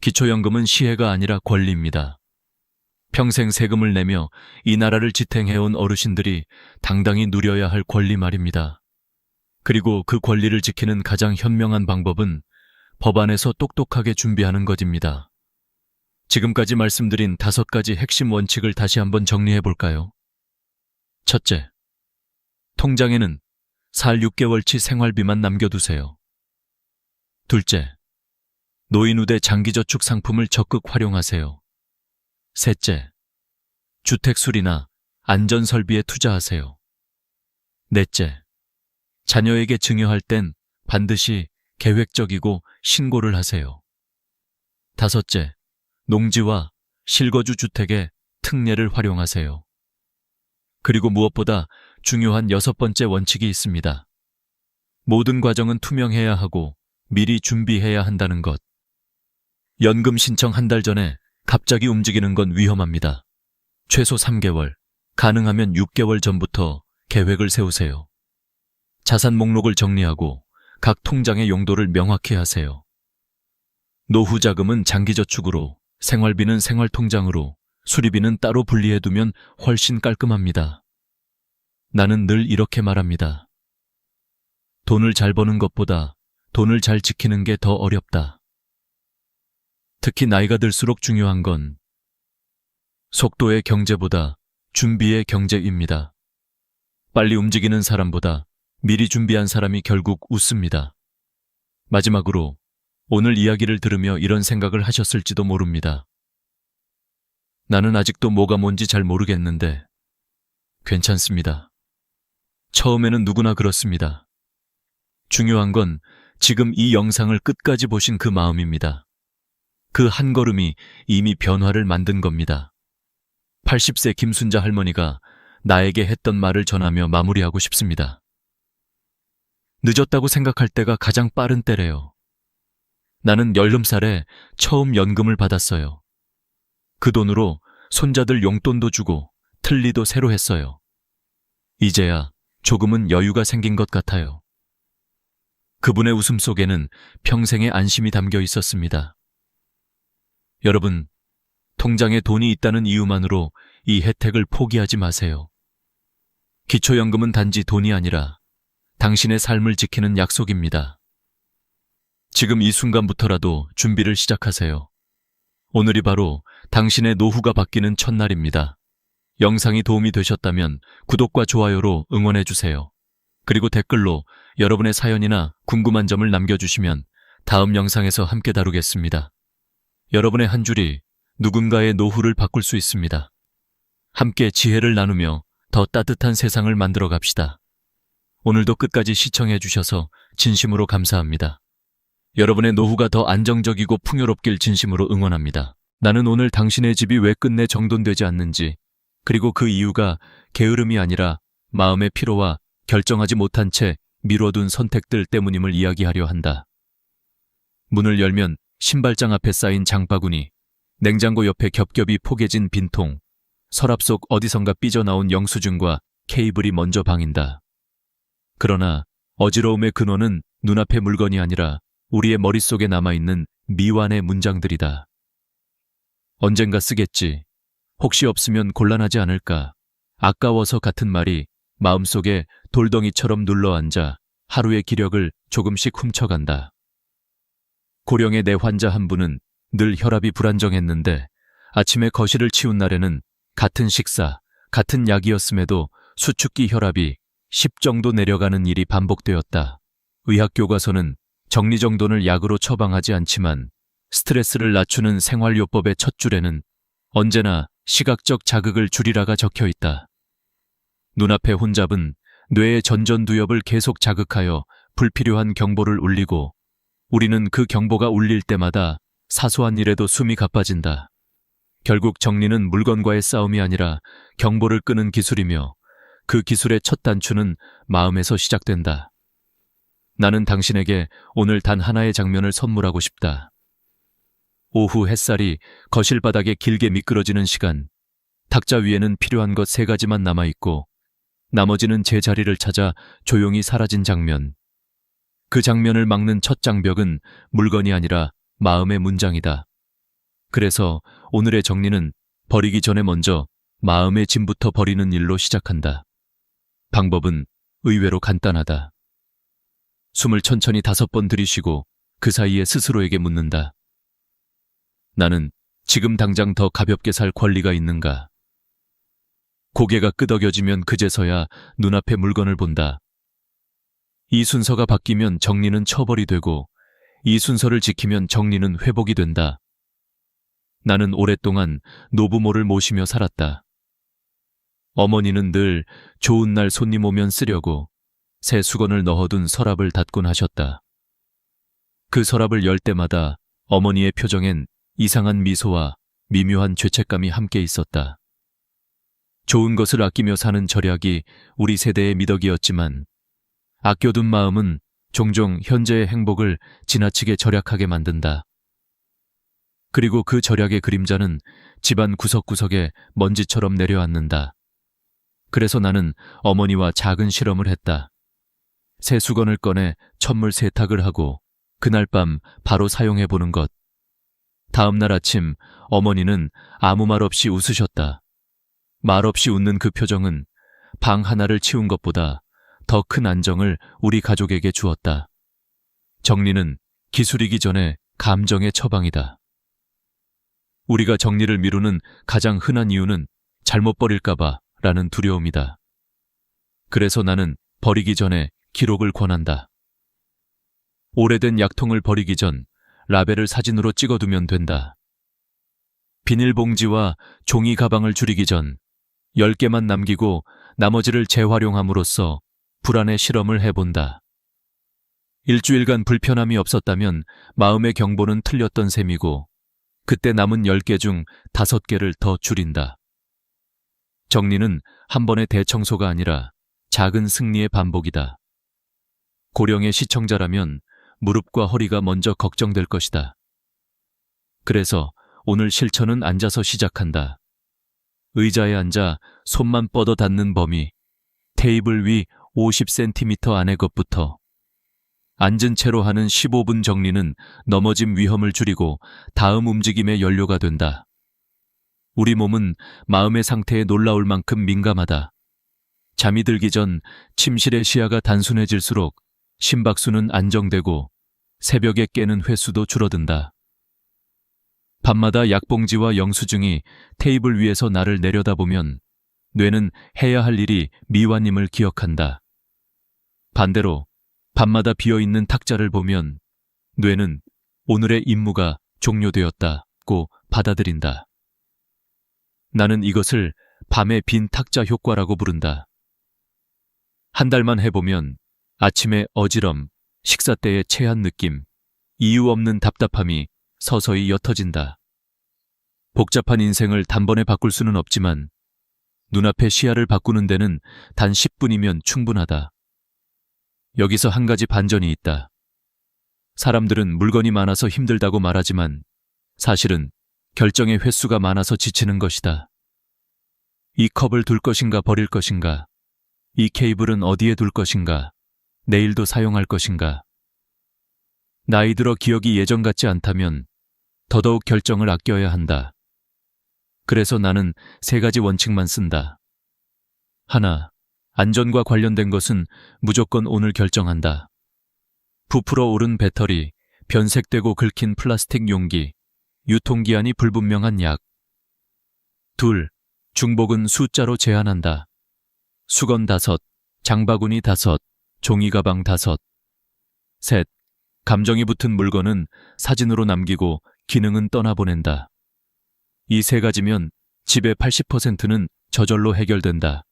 기초연금은 시혜가 아니라 권리입니다. 평생 세금을 내며 이 나라를 지탱해온 어르신들이 당당히 누려야 할 권리 말입니다. 그리고 그 권리를 지키는 가장 현명한 방법은 법안에서 똑똑하게 준비하는 것입니다. 지금까지 말씀드린 5가지 핵심 원칙을 다시 한번 정리해 볼까요? 첫째, 통장에는 살 6개월치 생활비만 남겨두세요. 둘째, 노인우대 장기저축 상품을 적극 활용하세요. 셋째, 주택수리나 안전설비에 투자하세요. 넷째, 자녀에게 증여할 땐 반드시 계획적이고 신고를 하세요. 다섯째, 농지와 실거주 주택의 특례를 활용하세요. 그리고 무엇보다 중요한 6번째 원칙이 있습니다. 모든 과정은 투명해야 하고 미리 준비해야 한다는 것. 연금 신청 1달 전에 갑자기 움직이는 건 위험합니다. 최소 3개월, 가능하면 6개월 전부터 계획을 세우세요. 자산 목록을 정리하고 각 통장의 용도를 명확히 하세요. 노후 자금은 장기저축으로, 생활비는 생활통장으로, 수리비는 따로 분리해두면 훨씬 깔끔합니다. 나는 늘 이렇게 말합니다. 돈을 잘 버는 것보다 돈을 잘 지키는 게 더 어렵다. 특히 나이가 들수록 중요한 건 속도의 경제보다 준비의 경제입니다. 빨리 움직이는 사람보다 미리 준비한 사람이 결국 웃습니다. 마지막으로 오늘 이야기를 들으며 이런 생각을 하셨을지도 모릅니다. 나는 아직도 뭐가 뭔지 잘 모르겠는데 괜찮습니다. 처음에는 누구나 그렇습니다. 중요한 건 지금 이 영상을 끝까지 보신 그 마음입니다. 그 한 걸음이 이미 변화를 만든 겁니다. 80세 김순자 할머니가 나에게 했던 말을 전하며 마무리하고 싶습니다. 늦었다고 생각할 때가 가장 빠른 때래요. 나는 10살에 처음 연금을 받았어요. 그 돈으로 손자들 용돈도 주고 틀니도 새로 했어요. 이제야 조금은 여유가 생긴 것 같아요. 그분의 웃음 속에는 평생의 안심이 담겨 있었습니다. 여러분, 통장에 돈이 있다는 이유만으로 이 혜택을 포기하지 마세요. 기초연금은 단지 돈이 아니라 당신의 삶을 지키는 약속입니다. 지금 이 순간부터라도 준비를 시작하세요. 오늘이 바로 당신의 노후가 바뀌는 첫날입니다. 영상이 도움이 되셨다면 구독과 좋아요로 응원해주세요. 그리고 댓글로 여러분의 사연이나 궁금한 점을 남겨주시면 다음 영상에서 함께 다루겠습니다. 여러분의 한 줄이 누군가의 노후를 바꿀 수 있습니다. 함께 지혜를 나누며 더 따뜻한 세상을 만들어 갑시다. 오늘도 끝까지 시청해 주셔서 진심으로 감사합니다. 여러분의 노후가 더 안정적이고 풍요롭길 진심으로 응원합니다. 나는 오늘 당신의 집이 왜 끝내 정돈되지 않는지, 그리고 그 이유가 게으름이 아니라 마음의 피로와 결정하지 못한 채 미뤄둔 선택들 때문임을 이야기하려 한다. 문을 열면 신발장 앞에 쌓인 장바구니, 냉장고 옆에 겹겹이 포개진 빈통, 서랍 속 어디선가 삐져나온 영수증과 케이블이 먼저 방인다. 그러나 어지러움의 근원은 눈앞의 물건이 아니라 우리의 머릿속에 남아있는 미완의 문장들이다. 언젠가 쓰겠지. 혹시 없으면 곤란하지 않을까. 아까워서 같은 말이 마음속에 돌덩이처럼 눌러앉아 하루의 기력을 조금씩 훔쳐간다. 고령의 내 환자 한 분은 늘 혈압이 불안정했는데 아침에 거실을 치운 날에는 같은 식사, 같은 약이었음에도 수축기 혈압이 10 정도 내려가는 일이 반복되었다. 의학교과서는 정리정돈을 약으로 처방하지 않지만 스트레스를 낮추는 생활요법의 첫 줄에는 언제나 시각적 자극을 줄이라가 적혀 있다. 눈앞의 혼잡은 뇌의 전전두엽을 계속 자극하여 불필요한 경보를 울리고 우리는 그 경보가 울릴 때마다 사소한 일에도 숨이 가빠진다. 결국 정리는 물건과의 싸움이 아니라 경보를 끄는 기술이며 그 기술의 첫 단추는 마음에서 시작된다. 나는 당신에게 오늘 단 하나의 장면을 선물하고 싶다. 오후 햇살이 거실 바닥에 길게 미끄러지는 시간, 탁자 위에는 필요한 것 3가지만 남아있고 나머지는 제자리를 찾아 조용히 사라진 장면. 그 장면을 막는 첫 장벽은 물건이 아니라 마음의 문장이다. 그래서 오늘의 정리는 버리기 전에 먼저 마음의 짐부터 버리는 일로 시작한다. 방법은 의외로 간단하다. 숨을 천천히 5번 들이쉬고 그 사이에 스스로에게 묻는다. 나는 지금 당장 더 가볍게 살 권리가 있는가? 고개가 끄덕여지면 그제서야 눈앞의 물건을 본다. 이 순서가 바뀌면 정리는 처벌이 되고 이 순서를 지키면 정리는 회복이 된다. 나는 오랫동안 노부모를 모시며 살았다. 어머니는 늘 좋은 날 손님 오면 쓰려고 새 수건을 넣어둔 서랍을 닫곤 하셨다. 그 서랍을 열 때마다 어머니의 표정엔 이상한 미소와 미묘한 죄책감이 함께 있었다. 좋은 것을 아끼며 사는 절약이 우리 세대의 미덕이었지만 아껴둔 마음은 종종 현재의 행복을 지나치게 절약하게 만든다. 그리고 그 절약의 그림자는 집안 구석구석에 먼지처럼 내려앉는다. 그래서 나는 어머니와 작은 실험을 했다. 새 수건을 꺼내 천물 세탁을 하고 그날 밤 바로 사용해보는 것. 다음 날 아침 어머니는 아무 말 없이 웃으셨다. 말 없이 웃는 그 표정은 방 하나를 치운 것보다 더 큰 안정을 우리 가족에게 주었다. 정리는 기술이기 전에 감정의 처방이다. 우리가 정리를 미루는 가장 흔한 이유는 잘못 버릴까봐 라는 두려움이다. 그래서 나는 버리기 전에 기록을 권한다. 오래된 약통을 버리기 전 라벨을 사진으로 찍어두면 된다. 비닐봉지와 종이 가방을 줄이기 전 10개만 남기고 나머지를 재활용함으로써 불안의 실험을 해본다. 일주일간 불편함이 없었다면 마음의 경보는 틀렸던 셈이고 그때 남은 10개 중 5개를 더 줄인다. 정리는 한 번의 대청소가 아니라 작은 승리의 반복이다. 고령의 시청자라면 무릎과 허리가 먼저 걱정될 것이다. 그래서 오늘 실천은 앉아서 시작한다. 의자에 앉아 손만 뻗어 닿는 범위, 테이블 위 50cm 안의 것부터. 앉은 채로 하는 15분 정리는 넘어짐 위험을 줄이고 다음 움직임의 연료가 된다. 우리 몸은 마음의 상태에 놀라울 만큼 민감하다. 잠이 들기 전 침실의 시야가 단순해질수록 심박수는 안정되고 새벽에 깨는 횟수도 줄어든다. 밤마다 약봉지와 영수증이 테이블 위에서 나를 내려다보면 뇌는 해야 할 일이 미완임을 기억한다. 반대로 밤마다 비어있는 탁자를 보면 뇌는 오늘의 임무가 종료되었다 잡고 받아들인다. 나는 이것을 밤의 빈 탁자 효과라고 부른다. 한 달만 해보면 아침에 어지럼, 식사 때의 체한 느낌, 이유 없는 답답함이 서서히 옅어진다. 복잡한 인생을 단번에 바꿀 수는 없지만 눈앞의 시야를 바꾸는 데는 단 10분이면 충분하다. 여기서 한 가지 반전이 있다. 사람들은 물건이 많아서 힘들다고 말하지만 사실은 결정의 횟수가 많아서 지치는 것이다. 이 컵을 둘 것인가 버릴 것인가, 이 케이블은 어디에 둘 것인가, 내일도 사용할 것인가. 나이 들어 기억이 예전 같지 않다면 더더욱 결정을 아껴야 한다. 그래서 나는 3가지 원칙만 쓴다. 하나, 안전과 관련된 것은 무조건 오늘 결정한다. 부풀어 오른 배터리, 변색되고 긁힌 플라스틱 용기, 유통기한이 불분명한 약. 둘, 중복은 숫자로 제한한다. 수건 5, 장바구니 5, 종이가방 5. 셋, 감정이 붙은 물건은 사진으로 남기고 기능은 떠나보낸다. 이 3가지면 집의 80%는 저절로 해결된다.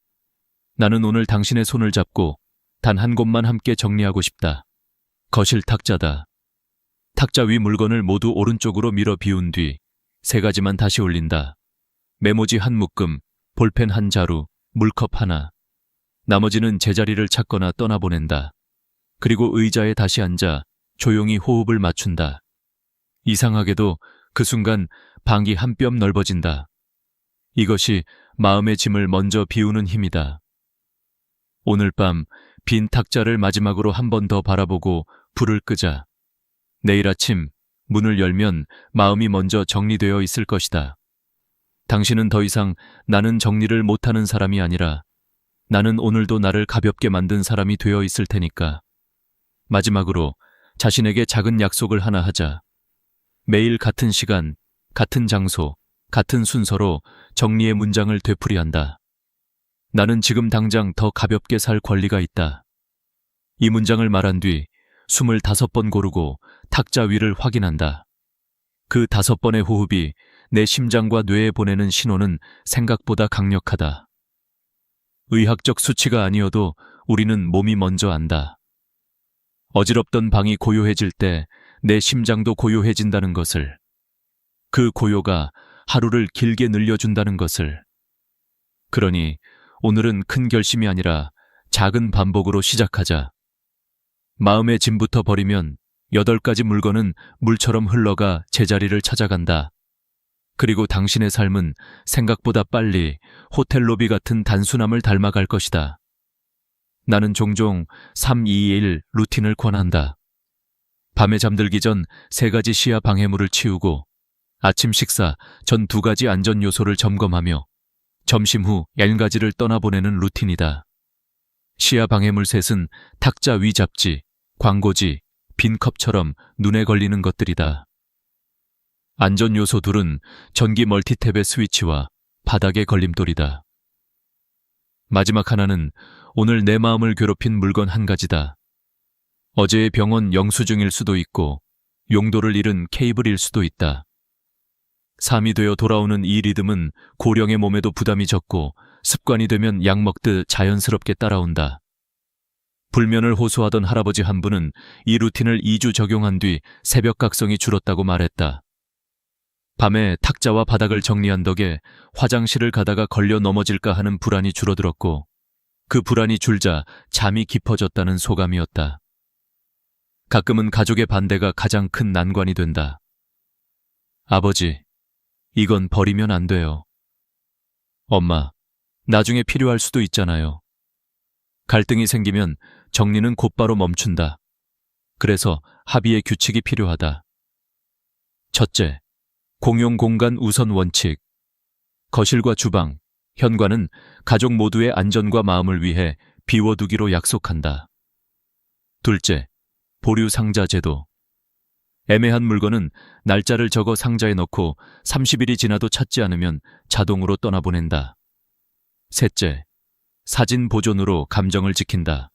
나는 오늘 당신의 손을 잡고 단 한 곳만 함께 정리하고 싶다. 거실 탁자다. 탁자 위 물건을 모두 오른쪽으로 밀어 비운 뒤 3가지만 다시 올린다. 메모지 한 묶음, 볼펜 한 자루, 물컵 하나. 나머지는 제자리를 찾거나 떠나보낸다. 그리고 의자에 다시 앉아 조용히 호흡을 맞춘다. 이상하게도 그 순간 방이 한 뼘 넓어진다. 이것이 마음의 짐을 먼저 비우는 힘이다. 오늘 밤 빈 탁자를 마지막으로 한 번 더 바라보고 불을 끄자. 내일 아침 문을 열면 마음이 먼저 정리되어 있을 것이다. 당신은 더 이상 나는 정리를 못하는 사람이 아니라 나는 오늘도 나를 가볍게 만든 사람이 되어 있을 테니까. 마지막으로 자신에게 작은 약속을 하나 하자. 매일 같은 시간, 같은 장소, 같은 순서로 정리의 문장을 되풀이한다. 나는 지금 당장 더 가볍게 살 권리가 있다. 이 문장을 말한 뒤 25번 고르고 탁자 위를 확인한다. 그 5번의 호흡이 내 심장과 뇌에 보내는 신호는 생각보다 강력하다. 의학적 수치가 아니어도 우리는 몸이 먼저 안다. 어지럽던 방이 고요해질 때 내 심장도 고요해진다는 것을, 그 고요가 하루를 길게 늘려준다는 것을. 그러니 오늘은 큰 결심이 아니라 작은 반복으로 시작하자. 마음의 짐부터 버리면 8가지 물건은 물처럼 흘러가 제자리를 찾아간다. 그리고 당신의 삶은 생각보다 빨리 호텔 로비 같은 단순함을 닮아갈 것이다. 나는 종종 3-2-1 루틴을 권한다. 밤에 잠들기 전 3가지 시야 방해물을 치우고 아침 식사 전 2가지 안전 요소를 점검하며 점심 후 10가지를 떠나보내는 루틴이다. 시야 방해물 셋은 탁자 위 잡지, 광고지, 빈 컵처럼 눈에 걸리는 것들이다. 안전 요소 2은 전기 멀티탭의 스위치와 바닥의 걸림돌이다. 마지막 하나는 오늘 내 마음을 괴롭힌 물건 1가지다. 어제의 병원 영수증일 수도 있고 용도를 잃은 케이블일 수도 있다. 삶이 되어 돌아오는 이 리듬은 고령의 몸에도 부담이 적고 습관이 되면 약 먹듯 자연스럽게 따라온다. 불면을 호소하던 할아버지 한 분은 이 루틴을 2주 적용한 뒤 새벽각성이 줄었다고 말했다. 밤에 탁자와 바닥을 정리한 덕에 화장실을 가다가 걸려 넘어질까 하는 불안이 줄어들었고 그 불안이 줄자 잠이 깊어졌다는 소감이었다. 가끔은 가족의 반대가 가장 큰 난관이 된다. 아버지, 이건 버리면 안 돼요. 엄마, 나중에 필요할 수도 있잖아요. 갈등이 생기면 정리는 곧바로 멈춘다. 그래서 합의의 규칙이 필요하다. 첫째, 공용 공간 우선 원칙. 거실과 주방, 현관은 가족 모두의 안전과 마음을 위해 비워두기로 약속한다. 둘째, 보류 상자 제도. 애매한 물건은 날짜를 적어 상자에 넣고 30일이 지나도 찾지 않으면 자동으로 떠나보낸다. 셋째, 사진 보존으로 감정을 지킨다.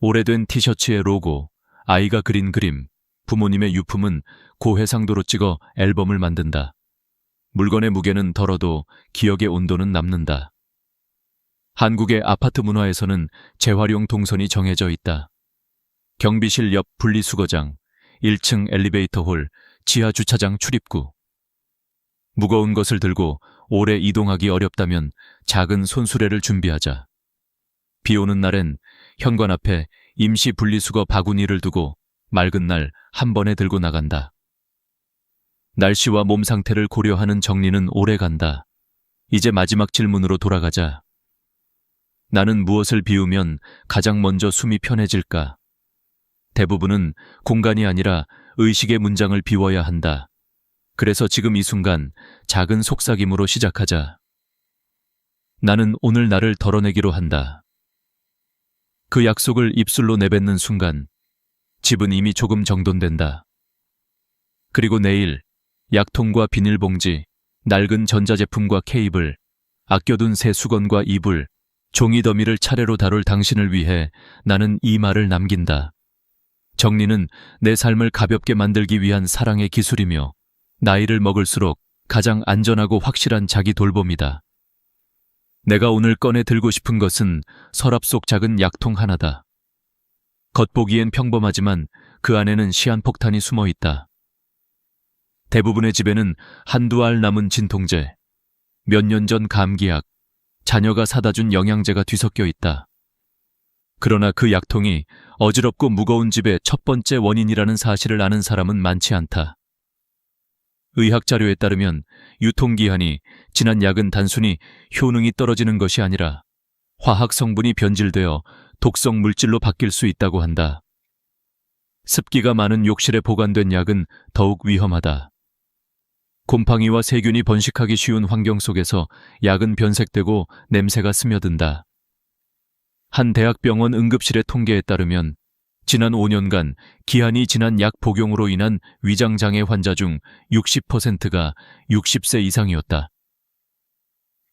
오래된 티셔츠의 로고, 아이가 그린 그림, 부모님의 유품은 고해상도로 찍어 앨범을 만든다. 물건의 무게는 덜어도 기억의 온도는 남는다. 한국의 아파트 문화에서는 재활용 동선이 정해져 있다. 경비실 옆 분리수거장, 1층 엘리베이터홀, 지하 주차장 출입구. 무거운 것을 들고 오래 이동하기 어렵다면 작은 손수레를 준비하자. 비 오는 날엔 현관 앞에 임시 분리수거 바구니를 두고 맑은 날 한 번에 들고 나간다. 날씨와 몸 상태를 고려하는 정리는 오래 간다. 이제 마지막 질문으로 돌아가자. 나는 무엇을 비우면 가장 먼저 숨이 편해질까? 대부분은 공간이 아니라 의식의 문장을 비워야 한다. 그래서 지금 이 순간 작은 속삭임으로 시작하자. 나는 오늘 나를 덜어내기로 한다. 그 약속을 입술로 내뱉는 순간 집은 이미 조금 정돈된다. 그리고 내일 약통과 비닐봉지, 낡은 전자제품과 케이블, 아껴둔 새 수건과 이불, 종이 더미를 차례로 다룰 당신을 위해 나는 이 말을 남긴다. 정리는 내 삶을 가볍게 만들기 위한 사랑의 기술이며 나이를 먹을수록 가장 안전하고 확실한 자기 돌봄이다. 내가 오늘 꺼내 들고 싶은 것은 서랍 속 작은 약통 하나다. 겉보기엔 평범하지만 그 안에는 시한폭탄이 숨어 있다. 대부분의 집에는 한두 알 남은 진통제, 몇 년 전 감기약, 자녀가 사다 준 영양제가 뒤섞여 있다. 그러나 그 약통이 어지럽고 무거운 집의 첫 번째 원인이라는 사실을 아는 사람은 많지 않다. 의학 자료에 따르면 유통기한이 지난 약은 단순히 효능이 떨어지는 것이 아니라 화학 성분이 변질되어 독성 물질로 바뀔 수 있다고 한다. 습기가 많은 욕실에 보관된 약은 더욱 위험하다. 곰팡이와 세균이 번식하기 쉬운 환경 속에서 약은 변색되고 냄새가 스며든다. 한 대학병원 응급실의 통계에 따르면 지난 5년간 기한이 지난 약 복용으로 인한 위장장애 환자 중 60%가 60세 이상이었다.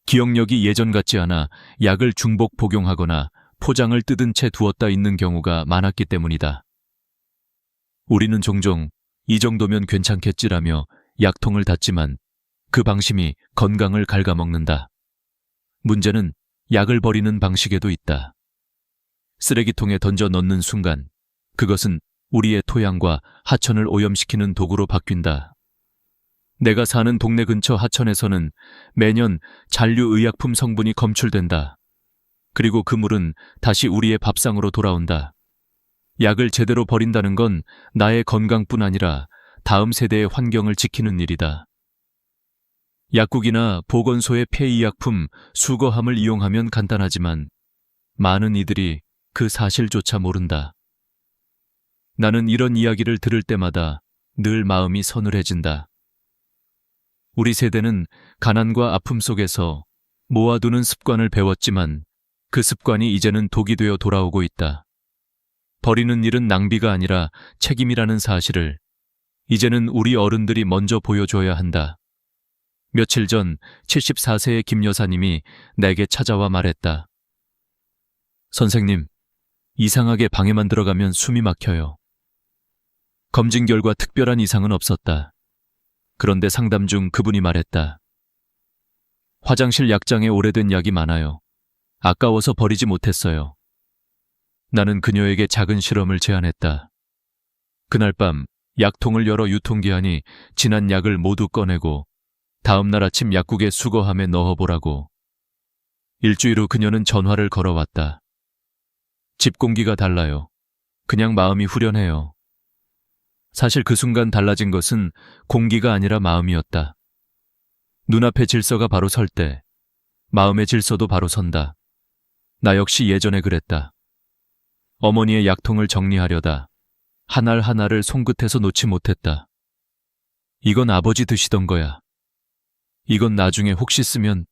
기억력이 예전 같지 않아 약을 중복 복용하거나 포장을 뜯은 채 두었다 있는 경우가 많았기 때문이다. 우리는 종종 이 정도면 괜찮겠지라며 약통을 닫지만 그 방심이 건강을 갉아먹는다. 문제는 약을 버리는 방식에도 있다. 쓰레기통에 던져 넣는 순간 그것은 우리의 토양과 하천을 오염시키는 도구로 바뀐다. 내가 사는 동네 근처 하천에서는 매년 잔류의약품 성분이 검출된다. 그리고 그 물은 다시 우리의 밥상으로 돌아온다. 약을 제대로 버린다는 건 나의 건강뿐 아니라 다음 세대의 환경을 지키는 일이다. 약국이나 보건소의 폐의약품, 수거함을 이용하면 간단하지만 많은 이들이 그 사실조차 모른다. 나는 이런 이야기를 들을 때마다 늘 마음이 서늘해진다. 우리 세대는 가난과 아픔 속에서 모아두는 습관을 배웠지만 그 습관이 이제는 독이 되어 돌아오고 있다. 버리는 일은 낭비가 아니라 책임이라는 사실을 이제는 우리 어른들이 먼저 보여줘야 한다. 며칠 전 74세의 김 여사님이 내게 찾아와 말했다. 선생님, 이상하게 방에만 들어가면 숨이 막혀요. 검진 결과 특별한 이상은 없었다. 그런데 상담 중 그분이 말했다. 화장실 약장에 오래된 약이 많아요. 아까워서 버리지 못했어요. 나는 그녀에게 작은 실험을 제안했다. 그날 밤 약통을 열어 유통기한이 지난 약을 모두 꺼내고 다음 날 아침 약국에 수거함에 넣어보라고. 일주일 후 그녀는 전화를 걸어왔다. 집 공기가 달라요. 그냥 마음이 후련해요. 사실 그 순간 달라진 것은 공기가 아니라 마음이었다. 눈앞의 질서가 바로 설 때 마음의 질서도 바로 선다. 나 역시 예전에 그랬다. 어머니의 약통을 정리하려다 한 알 하나를 손끝에서 놓지 못했다. 이건 아버지 드시던 거야. 이건 나중에 혹시 쓰면.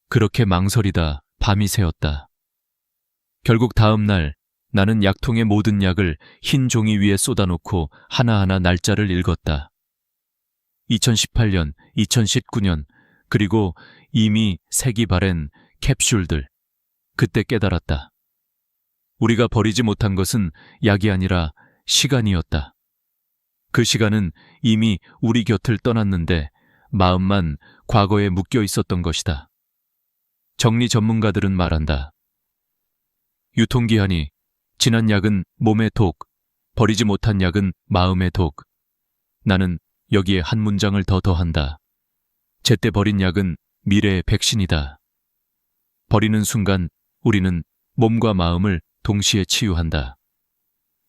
그렇게 망설이다 밤이 새었다. 결국 다음 날 나는 약통의 모든 약을 흰 종이 위에 쏟아놓고 하나하나 날짜를 읽었다. 2018년, 2019년, 그리고 이미 색이 바랜 캡슐들. 그때 깨달았다. 우리가 버리지 못한 것은 약이 아니라 시간이었다. 그 시간은 이미 우리 곁을 떠났는데 마음만 과거에 묶여 있었던 것이다. 정리 전문가들은 말한다. 유통기한이 지난 약은 몸의 독, 버리지 못한 약은 마음의 독. 나는 여기에 한 문장을 더 더한다. 제때 버린 약은 미래의 백신이다. 버리는 순간 우리는 몸과 마음을 동시에 치유한다.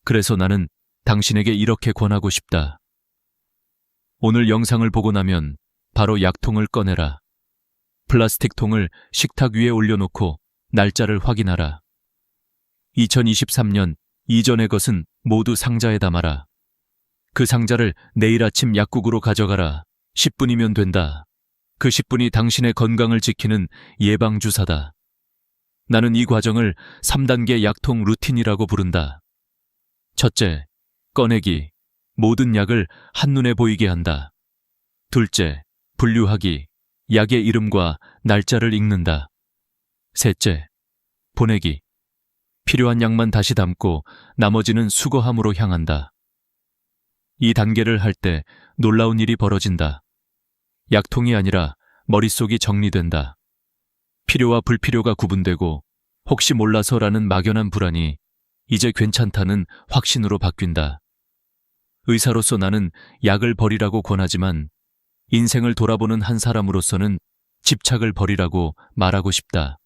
그래서 나는 당신에게 이렇게 권하고 싶다. 오늘 영상을 보고 나면 바로 약통을 꺼내라. 플라스틱 통을 식탁 위에 올려놓고 날짜를 확인하라. 2023년 이전의 것은 모두 상자에 담아라. 그 상자를 내일 아침 약국으로 가져가라. 10분이면 된다. 그 10분이 당신의 건강을 지키는 예방주사다. 나는 이 과정을 3단계 약통 루틴이라고 부른다. 첫째, 꺼내기. 모든 약을 한눈에 보이게 한다. 둘째, 분류하기. 약의 이름과 날짜를 읽는다. 셋째, 보내기. 필요한 약만 다시 담고 나머지는 수거함으로 향한다. 이 단계를 할 때 놀라운 일이 벌어진다. 약통이 아니라 머릿속이 정리된다. 필요와 불필요가 구분되고 혹시 몰라서라는 막연한 불안이 이제 괜찮다는 확신으로 바뀐다. 의사로서 나는 약을 버리라고 권하지만 인생을 돌아보는 한 사람으로서는 집착을 버리라고 말하고 싶다.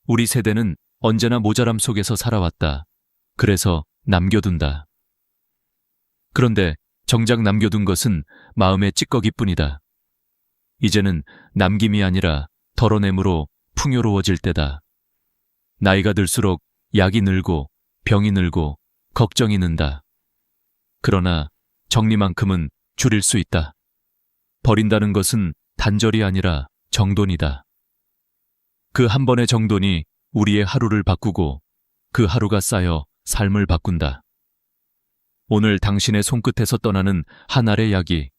우리 세대는 언제나 모자람 속에서 살아왔다. 그래서 남겨둔다. 그런데 정작 남겨둔 것은 마음의 찌꺼기뿐이다. 이제는 남김이 아니라 덜어냄으로 풍요로워질 때다. 나이가 들수록 약이 늘고 병이 늘고 걱정이 는다. 그러나 정리만큼은 줄일 수 있다. 버린다는 것은 단절이 아니라 정돈이다. 그 한 번의 정돈이 우리의 하루를 바꾸고 그 하루가 쌓여 삶을 바꾼다. 오늘 당신의 손끝에서 떠나는 한 알의 약이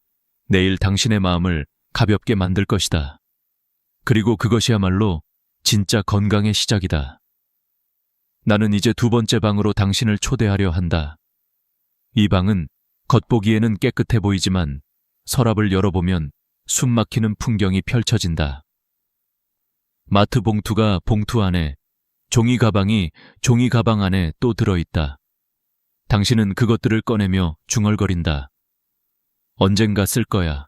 내일 당신의 마음을 가볍게 만들 것이다. 그리고 그것이야말로 진짜 건강의 시작이다. 나는 이제 두 번째 방으로 당신을 초대하려 한다. 이 방은 겉보기에는 깨끗해 보이지만 서랍을 열어보면 숨막히는 풍경이 펼쳐진다. 마트 봉투가 봉투 안에, 종이 가방이 종이 가방 안에 또 들어있다. 당신은 그것들을 꺼내며 중얼거린다. 언젠가 쓸 거야.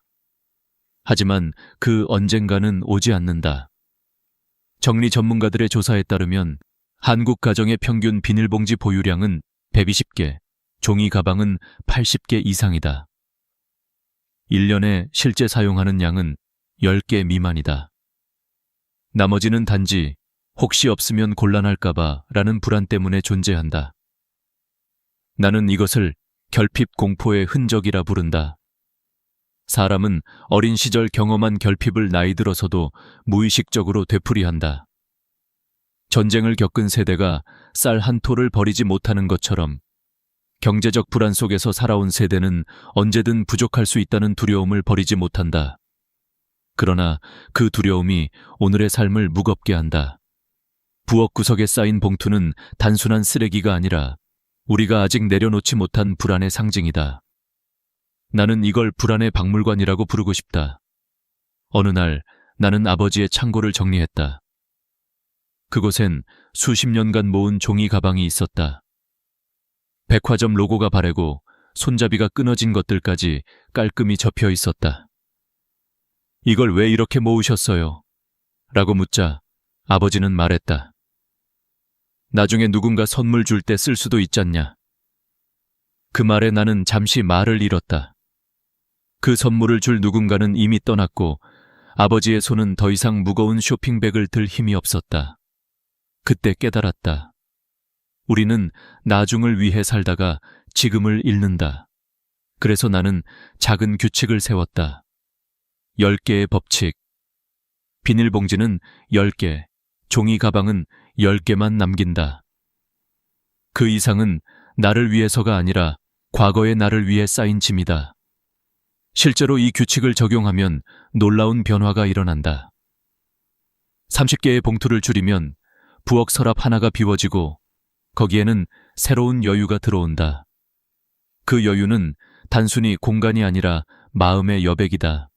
하지만 그 언젠가는 오지 않는다. 정리 전문가들의 조사에 따르면 한국 가정의 평균 비닐봉지 보유량은 120개, 종이 가방은 80개 이상이다. 1년에 실제 사용하는 양은 10개 미만이다. 나머지는 단지 혹시 없으면 곤란할까봐 라는 불안 때문에 존재한다. 나는 이것을 결핍 공포의 흔적이라 부른다. 사람은 어린 시절 경험한 결핍을 나이 들어서도 무의식적으로 되풀이한다. 전쟁을 겪은 세대가 쌀 한 토를 버리지 못하는 것처럼 경제적 불안 속에서 살아온 세대는 언제든 부족할 수 있다는 두려움을 버리지 못한다. 그러나 그 두려움이 오늘의 삶을 무겁게 한다. 부엌 구석에 쌓인 봉투는 단순한 쓰레기가 아니라 우리가 아직 내려놓지 못한 불안의 상징이다. 나는 이걸 불안의 박물관이라고 부르고 싶다. 어느 날 나는 아버지의 창고를 정리했다. 그곳엔 수십 년간 모은 종이 가방이 있었다. 백화점 로고가 바래고 손잡이가 끊어진 것들까지 깔끔히 접혀 있었다. 이걸 왜 이렇게 모으셨어요? 라고 묻자 아버지는 말했다. 나중에 누군가 선물 줄 때 쓸 수도 있잖냐. 그 말에 나는 잠시 말을 잃었다. 그 선물을 줄 누군가는 이미 떠났고 아버지의 손은 더 이상 무거운 쇼핑백을 들 힘이 없었다. 그때 깨달았다. 우리는 나중을 위해 살다가 지금을 잃는다. 그래서 나는 작은 규칙을 세웠다. 10개의 법칙. 비닐봉지는 10개, 종이 가방은 10개만 남긴다. 그 이상은 나를 위해서가 아니라 과거의 나를 위해 쌓인 짐이다. 실제로 이 규칙을 적용하면 놀라운 변화가 일어난다. 30개의 봉투를 줄이면 부엌 서랍 하나가 비워지고 거기에는 새로운 여유가 들어온다. 그 여유는 단순히 공간이 아니라 마음의 여백이다.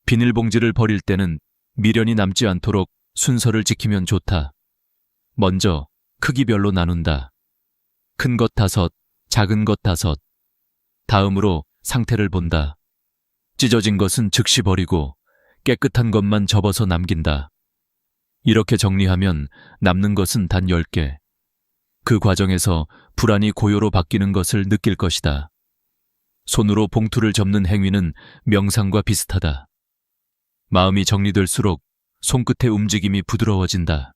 비닐봉지를 버릴 때는 미련이 남지 않도록 순서를 지키면 좋다. 먼저 크기별로 나눈다. 큰 것 5, 작은 것 5. 다음으로 상태를 본다. 찢어진 것은 즉시 버리고 깨끗한 것만 접어서 남긴다. 이렇게 정리하면 남는 것은 단 10개. 그 과정에서 불안이 고요로 바뀌는 것을 느낄 것이다. 손으로 봉투를 접는 행위는 명상과 비슷하다. 마음이 정리될수록 손끝의 움직임이 부드러워진다.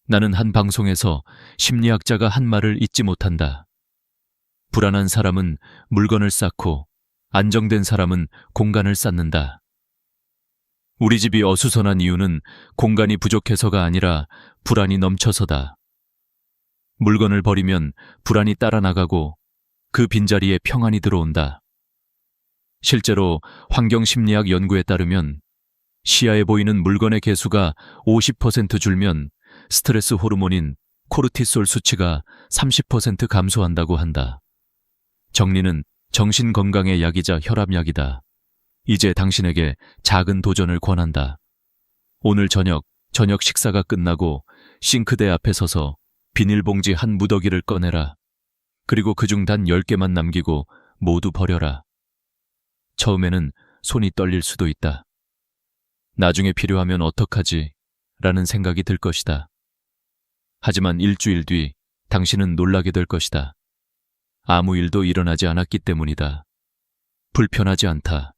나는 한 방송에서 심리학자가 한 말을 잊지 못한다. 불안한 사람은 물건을 쌓고 안정된 사람은 공간을 쌓는다. 우리 집이 어수선한 이유는 공간이 부족해서가 아니라 불안이 넘쳐서다. 물건을 버리면 불안이 따라 나가고 그 빈자리에 평안이 들어온다. 실제로 환경심리학 연구에 따르면 시야에 보이는 물건의 개수가 50% 줄면 스트레스 호르몬인 코르티솔 수치가 30% 감소한다고 한다. 정리는 정신 건강의 약이자 혈압약이다. 이제 당신에게 작은 도전을 권한다. 오늘 저녁 식사가 끝나고 싱크대 앞에 서서 비닐봉지 한 무더기를 꺼내라. 그리고 그중 단 10개만 남기고 모두 버려라. 처음에는 손이 떨릴 수도 있다. 나중에 필요하면 어떡하지? 라는 생각이 들 것이다. 하지만 일주일 뒤 당신은 놀라게 될 것이다. 아무 일도 일어나지 않았기 때문이다. 불편하지 않다.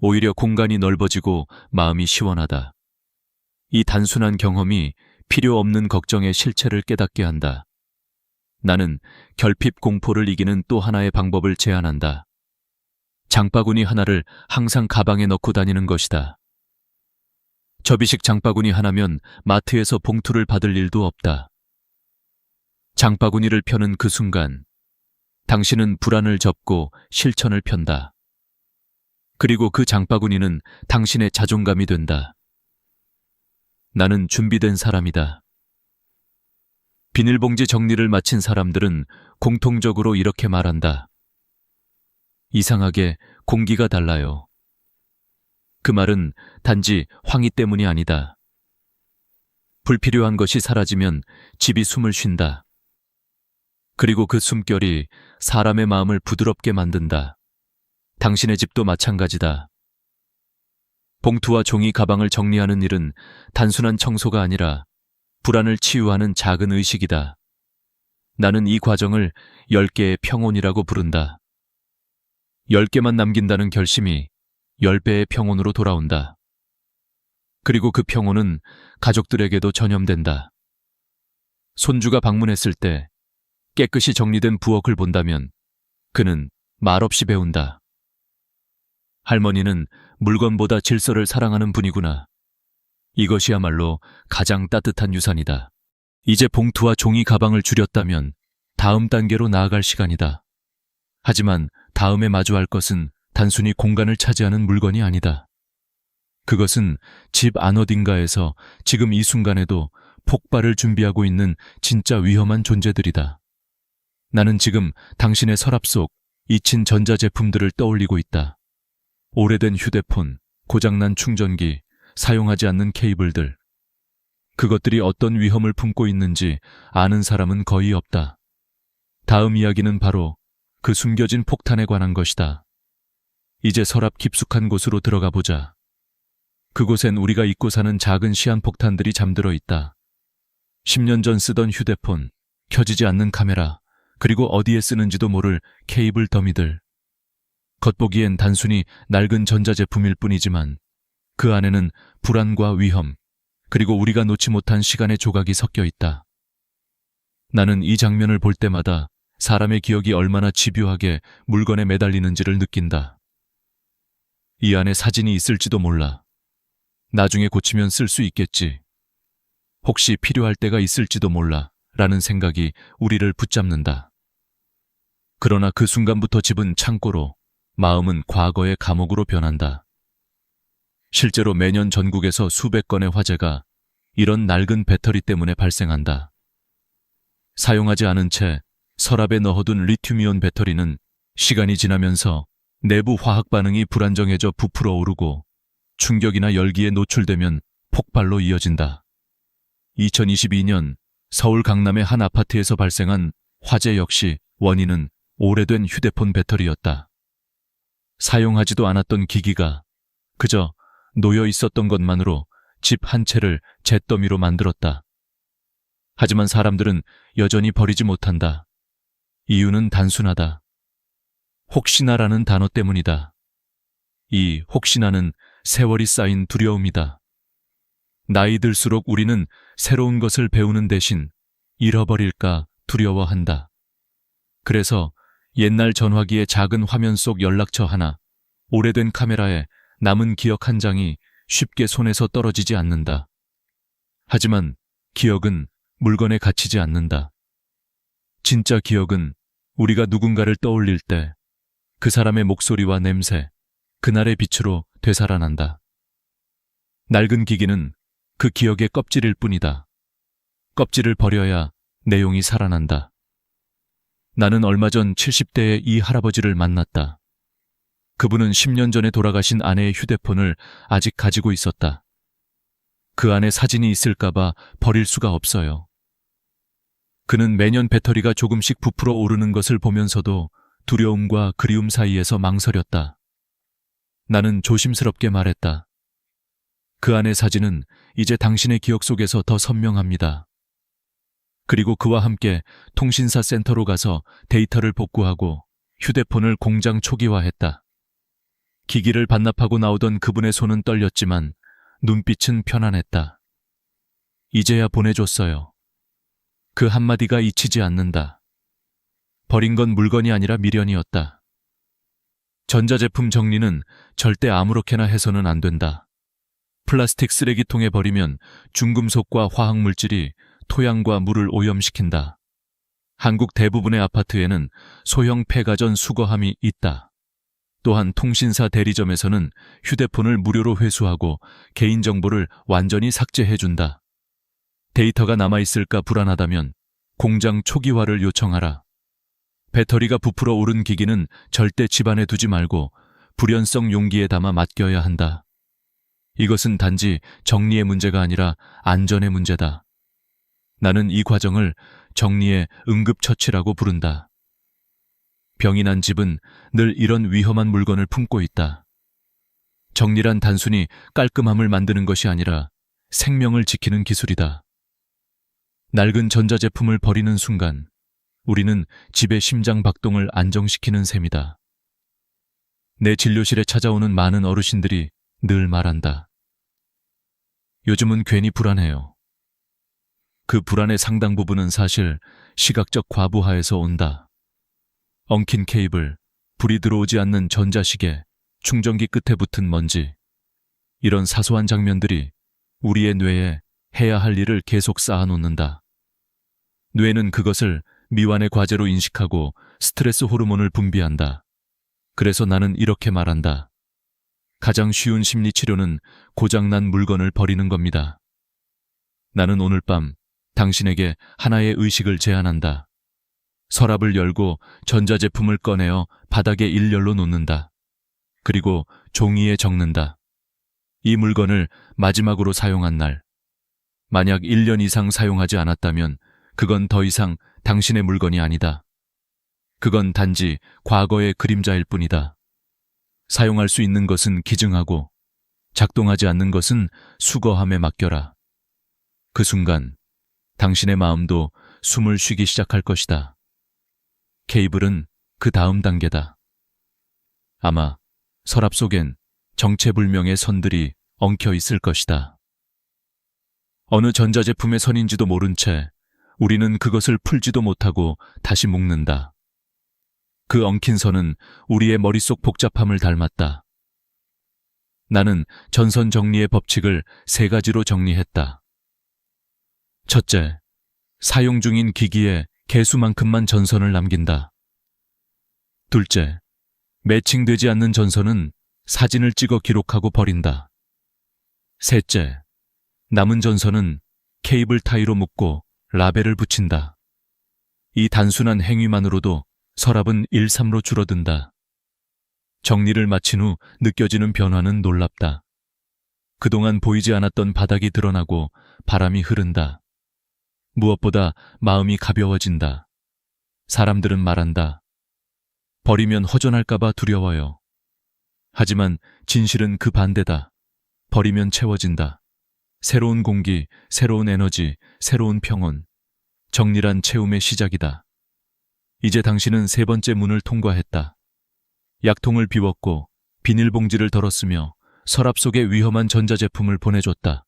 오히려 공간이 넓어지고 마음이 시원하다. 이 단순한 경험이 필요 없는 걱정의 실체를 깨닫게 한다. 나는 결핍 공포를 이기는 또 하나의 방법을 제안한다. 장바구니 하나를 항상 가방에 넣고 다니는 것이다. 접이식 장바구니 하나면 마트에서 봉투를 받을 일도 없다. 장바구니를 펴는 그 순간 당신은 불안을 접고 실천을 편다. 그리고 그 장바구니는 당신의 자존감이 된다. 나는 준비된 사람이다. 비닐봉지 정리를 마친 사람들은 공통적으로 이렇게 말한다. 이상하게 공기가 달라요. 그 말은 단지 황희 때문이 아니다. 불필요한 것이 사라지면 집이 숨을 쉰다. 그리고 그 숨결이 사람의 마음을 부드럽게 만든다. 당신의 집도 마찬가지다. 봉투와 종이 가방을 정리하는 일은 단순한 청소가 아니라 불안을 치유하는 작은 의식이다. 나는 이 과정을 10개의 평온이라고 부른다. 10개만 남긴다는 결심이 10배의 평온으로 돌아온다. 그리고 그 평온은 가족들에게도 전염된다. 손주가 방문했을 때 깨끗이 정리된 부엌을 본다면 그는 말없이 배운다. 할머니는 물건보다 질서를 사랑하는 분이구나. 이것이야말로 가장 따뜻한 유산이다. 이제 봉투와 종이 가방을 줄였다면 다음 단계로 나아갈 시간이다. 하지만 다음에 마주할 것은 단순히 공간을 차지하는 물건이 아니다. 그것은 집 안 어딘가에서 지금 이 순간에도 폭발을 준비하고 있는 진짜 위험한 존재들이다. 나는 지금 당신의 서랍 속 잊힌 전자제품들을 떠올리고 있다. 오래된 휴대폰, 고장난 충전기, 사용하지 않는 케이블들. 그것들이 어떤 위험을 품고 있는지 아는 사람은 거의 없다. 다음 이야기는 바로 그 숨겨진 폭탄에 관한 것이다. 이제 서랍 깊숙한 곳으로 들어가 보자. 그곳엔 우리가 잊고 사는 작은 시한폭탄들이 잠들어 있다. 10년 전 쓰던 휴대폰, 켜지지 않는 카메라, 그리고 어디에 쓰는지도 모를 케이블 더미들. 겉보기엔 단순히 낡은 전자제품일 뿐이지만 그 안에는 불안과 위험, 그리고 우리가 놓지 못한 시간의 조각이 섞여 있다. 나는 이 장면을 볼 때마다 사람의 기억이 얼마나 집요하게 물건에 매달리는지를 느낀다. 이 안에 사진이 있을지도 몰라. 나중에 고치면 쓸 수 있겠지. 혹시 필요할 때가 있을지도 몰라 라는 생각이 우리를 붙잡는다. 그러나 그 순간부터 집은 창고로, 마음은 과거의 감옥으로 변한다. 실제로 매년 전국에서 수백 건의 화재가 이런 낡은 배터리 때문에 발생한다. 사용하지 않은 채 서랍에 넣어둔 리튬이온 배터리는 시간이 지나면서 내부 화학 반응이 불안정해져 부풀어 오르고 충격이나 열기에 노출되면 폭발로 이어진다. 2022년 서울 강남의 한 아파트에서 발생한 화재 역시 원인은 오래된 휴대폰 배터리였다. 사용하지도 않았던 기기가 그저 놓여 있었던 것만으로 집 한 채를 잿더미로 만들었다. 하지만 사람들은 여전히 버리지 못한다. 이유는 단순하다. 혹시나라는 단어 때문이다. 이 혹시나는 세월이 쌓인 두려움이다. 나이 들수록 우리는 새로운 것을 배우는 대신 잃어버릴까 두려워한다. 그래서 옛날 전화기의 작은 화면 속 연락처 하나, 오래된 카메라에 남은 기억 한 장이 쉽게 손에서 떨어지지 않는다. 하지만 기억은 물건에 갇히지 않는다. 진짜 기억은 우리가 누군가를 떠올릴 때 그 사람의 목소리와 냄새, 그날의 빛으로 되살아난다. 낡은 기기는 그 기억의 껍질일 뿐이다. 껍질을 버려야 내용이 살아난다. 나는 얼마 전 70대의 이 할아버지를 만났다. 그분은 10년 전에 돌아가신 아내의 휴대폰을 아직 가지고 있었다. 그 안에 사진이 있을까봐 버릴 수가 없어요. 그는 매년 배터리가 조금씩 부풀어 오르는 것을 보면서도 두려움과 그리움 사이에서 망설였다. 나는 조심스럽게 말했다. 그 안의 사진은 이제 당신의 기억 속에서 더 선명합니다. 그리고 그와 함께 통신사 센터로 가서 데이터를 복구하고 휴대폰을 공장 초기화했다. 기기를 반납하고 나오던 그분의 손은 떨렸지만 눈빛은 편안했다. 이제야 보내줬어요. 그 한마디가 잊히지 않는다. 버린 건 물건이 아니라 미련이었다. 전자제품 정리는 절대 아무렇게나 해서는 안 된다. 플라스틱 쓰레기통에 버리면 중금속과 화학물질이 토양과 물을 오염시킨다. 한국 대부분의 아파트에는 소형 폐가전 수거함이 있다. 또한 통신사 대리점에서는 휴대폰을 무료로 회수하고 개인정보를 완전히 삭제해준다. 데이터가 남아있을까 불안하다면 공장 초기화를 요청하라. 배터리가 부풀어 오른 기기는 절대 집안에 두지 말고 불연성 용기에 담아 맡겨야 한다. 이것은 단지 정리의 문제가 아니라 안전의 문제다. 나는 이 과정을 정리의 응급처치라고 부른다. 병이 난 집은 늘 이런 위험한 물건을 품고 있다. 정리란 단순히 깔끔함을 만드는 것이 아니라 생명을 지키는 기술이다. 낡은 전자제품을 버리는 순간 우리는 집의 심장 박동을 안정시키는 셈이다. 내 진료실에 찾아오는 많은 어르신들이 늘 말한다. 요즘은 괜히 불안해요. 그 불안의 상당 부분은 사실 시각적 과부하에서 온다. 엉킨 케이블, 불이 들어오지 않는 전자시계, 충전기 끝에 붙은 먼지. 이런 사소한 장면들이 우리의 뇌에 해야 할 일을 계속 쌓아놓는다. 뇌는 그것을 미완의 과제로 인식하고 스트레스 호르몬을 분비한다. 그래서 나는 이렇게 말한다. 가장 쉬운 심리치료는 고장난 물건을 버리는 겁니다. 나는 오늘 밤 당신에게 하나의 의식을 제안한다. 서랍을 열고 전자제품을 꺼내어 바닥에 일렬로 놓는다. 그리고 종이에 적는다. 이 물건을 마지막으로 사용한 날. 만약 1년 이상 사용하지 않았다면 그건 더 이상 당신의 물건이 아니다. 그건 단지 과거의 그림자일 뿐이다. 사용할 수 있는 것은 기증하고 작동하지 않는 것은 수거함에 맡겨라. 그 순간 당신의 마음도 숨을 쉬기 시작할 것이다. 케이블은 그 다음 단계다. 아마 서랍 속엔 정체불명의 선들이 엉켜 있을 것이다. 어느 전자제품의 선인지도 모른 채 우리는 그것을 풀지도 못하고 다시 묶는다. 그 엉킨 선은 우리의 머릿속 복잡함을 닮았다. 나는 전선 정리의 법칙을 3가지로 정리했다. 첫째, 사용 중인 기기에 개수만큼만 전선을 남긴다. 둘째, 매칭되지 않는 전선은 사진을 찍어 기록하고 버린다. 셋째, 남은 전선은 케이블 타이로 묶고 라벨을 붙인다. 이 단순한 행위만으로도 서랍은 1-3로 줄어든다. 정리를 마친 후 느껴지는 변화는 놀랍다. 그동안 보이지 않았던 바닥이 드러나고 바람이 흐른다. 무엇보다 마음이 가벼워진다. 사람들은 말한다. 버리면 허전할까봐 두려워요. 하지만 진실은 그 반대다. 버리면 채워진다. 새로운 공기, 새로운 에너지, 새로운 평온. 정리란 채움의 시작이다. 이제 당신은 3번째 문을 통과했다. 약통을 비웠고 비닐봉지를 덜었으며 서랍 속에 위험한 전자제품을 보내줬다.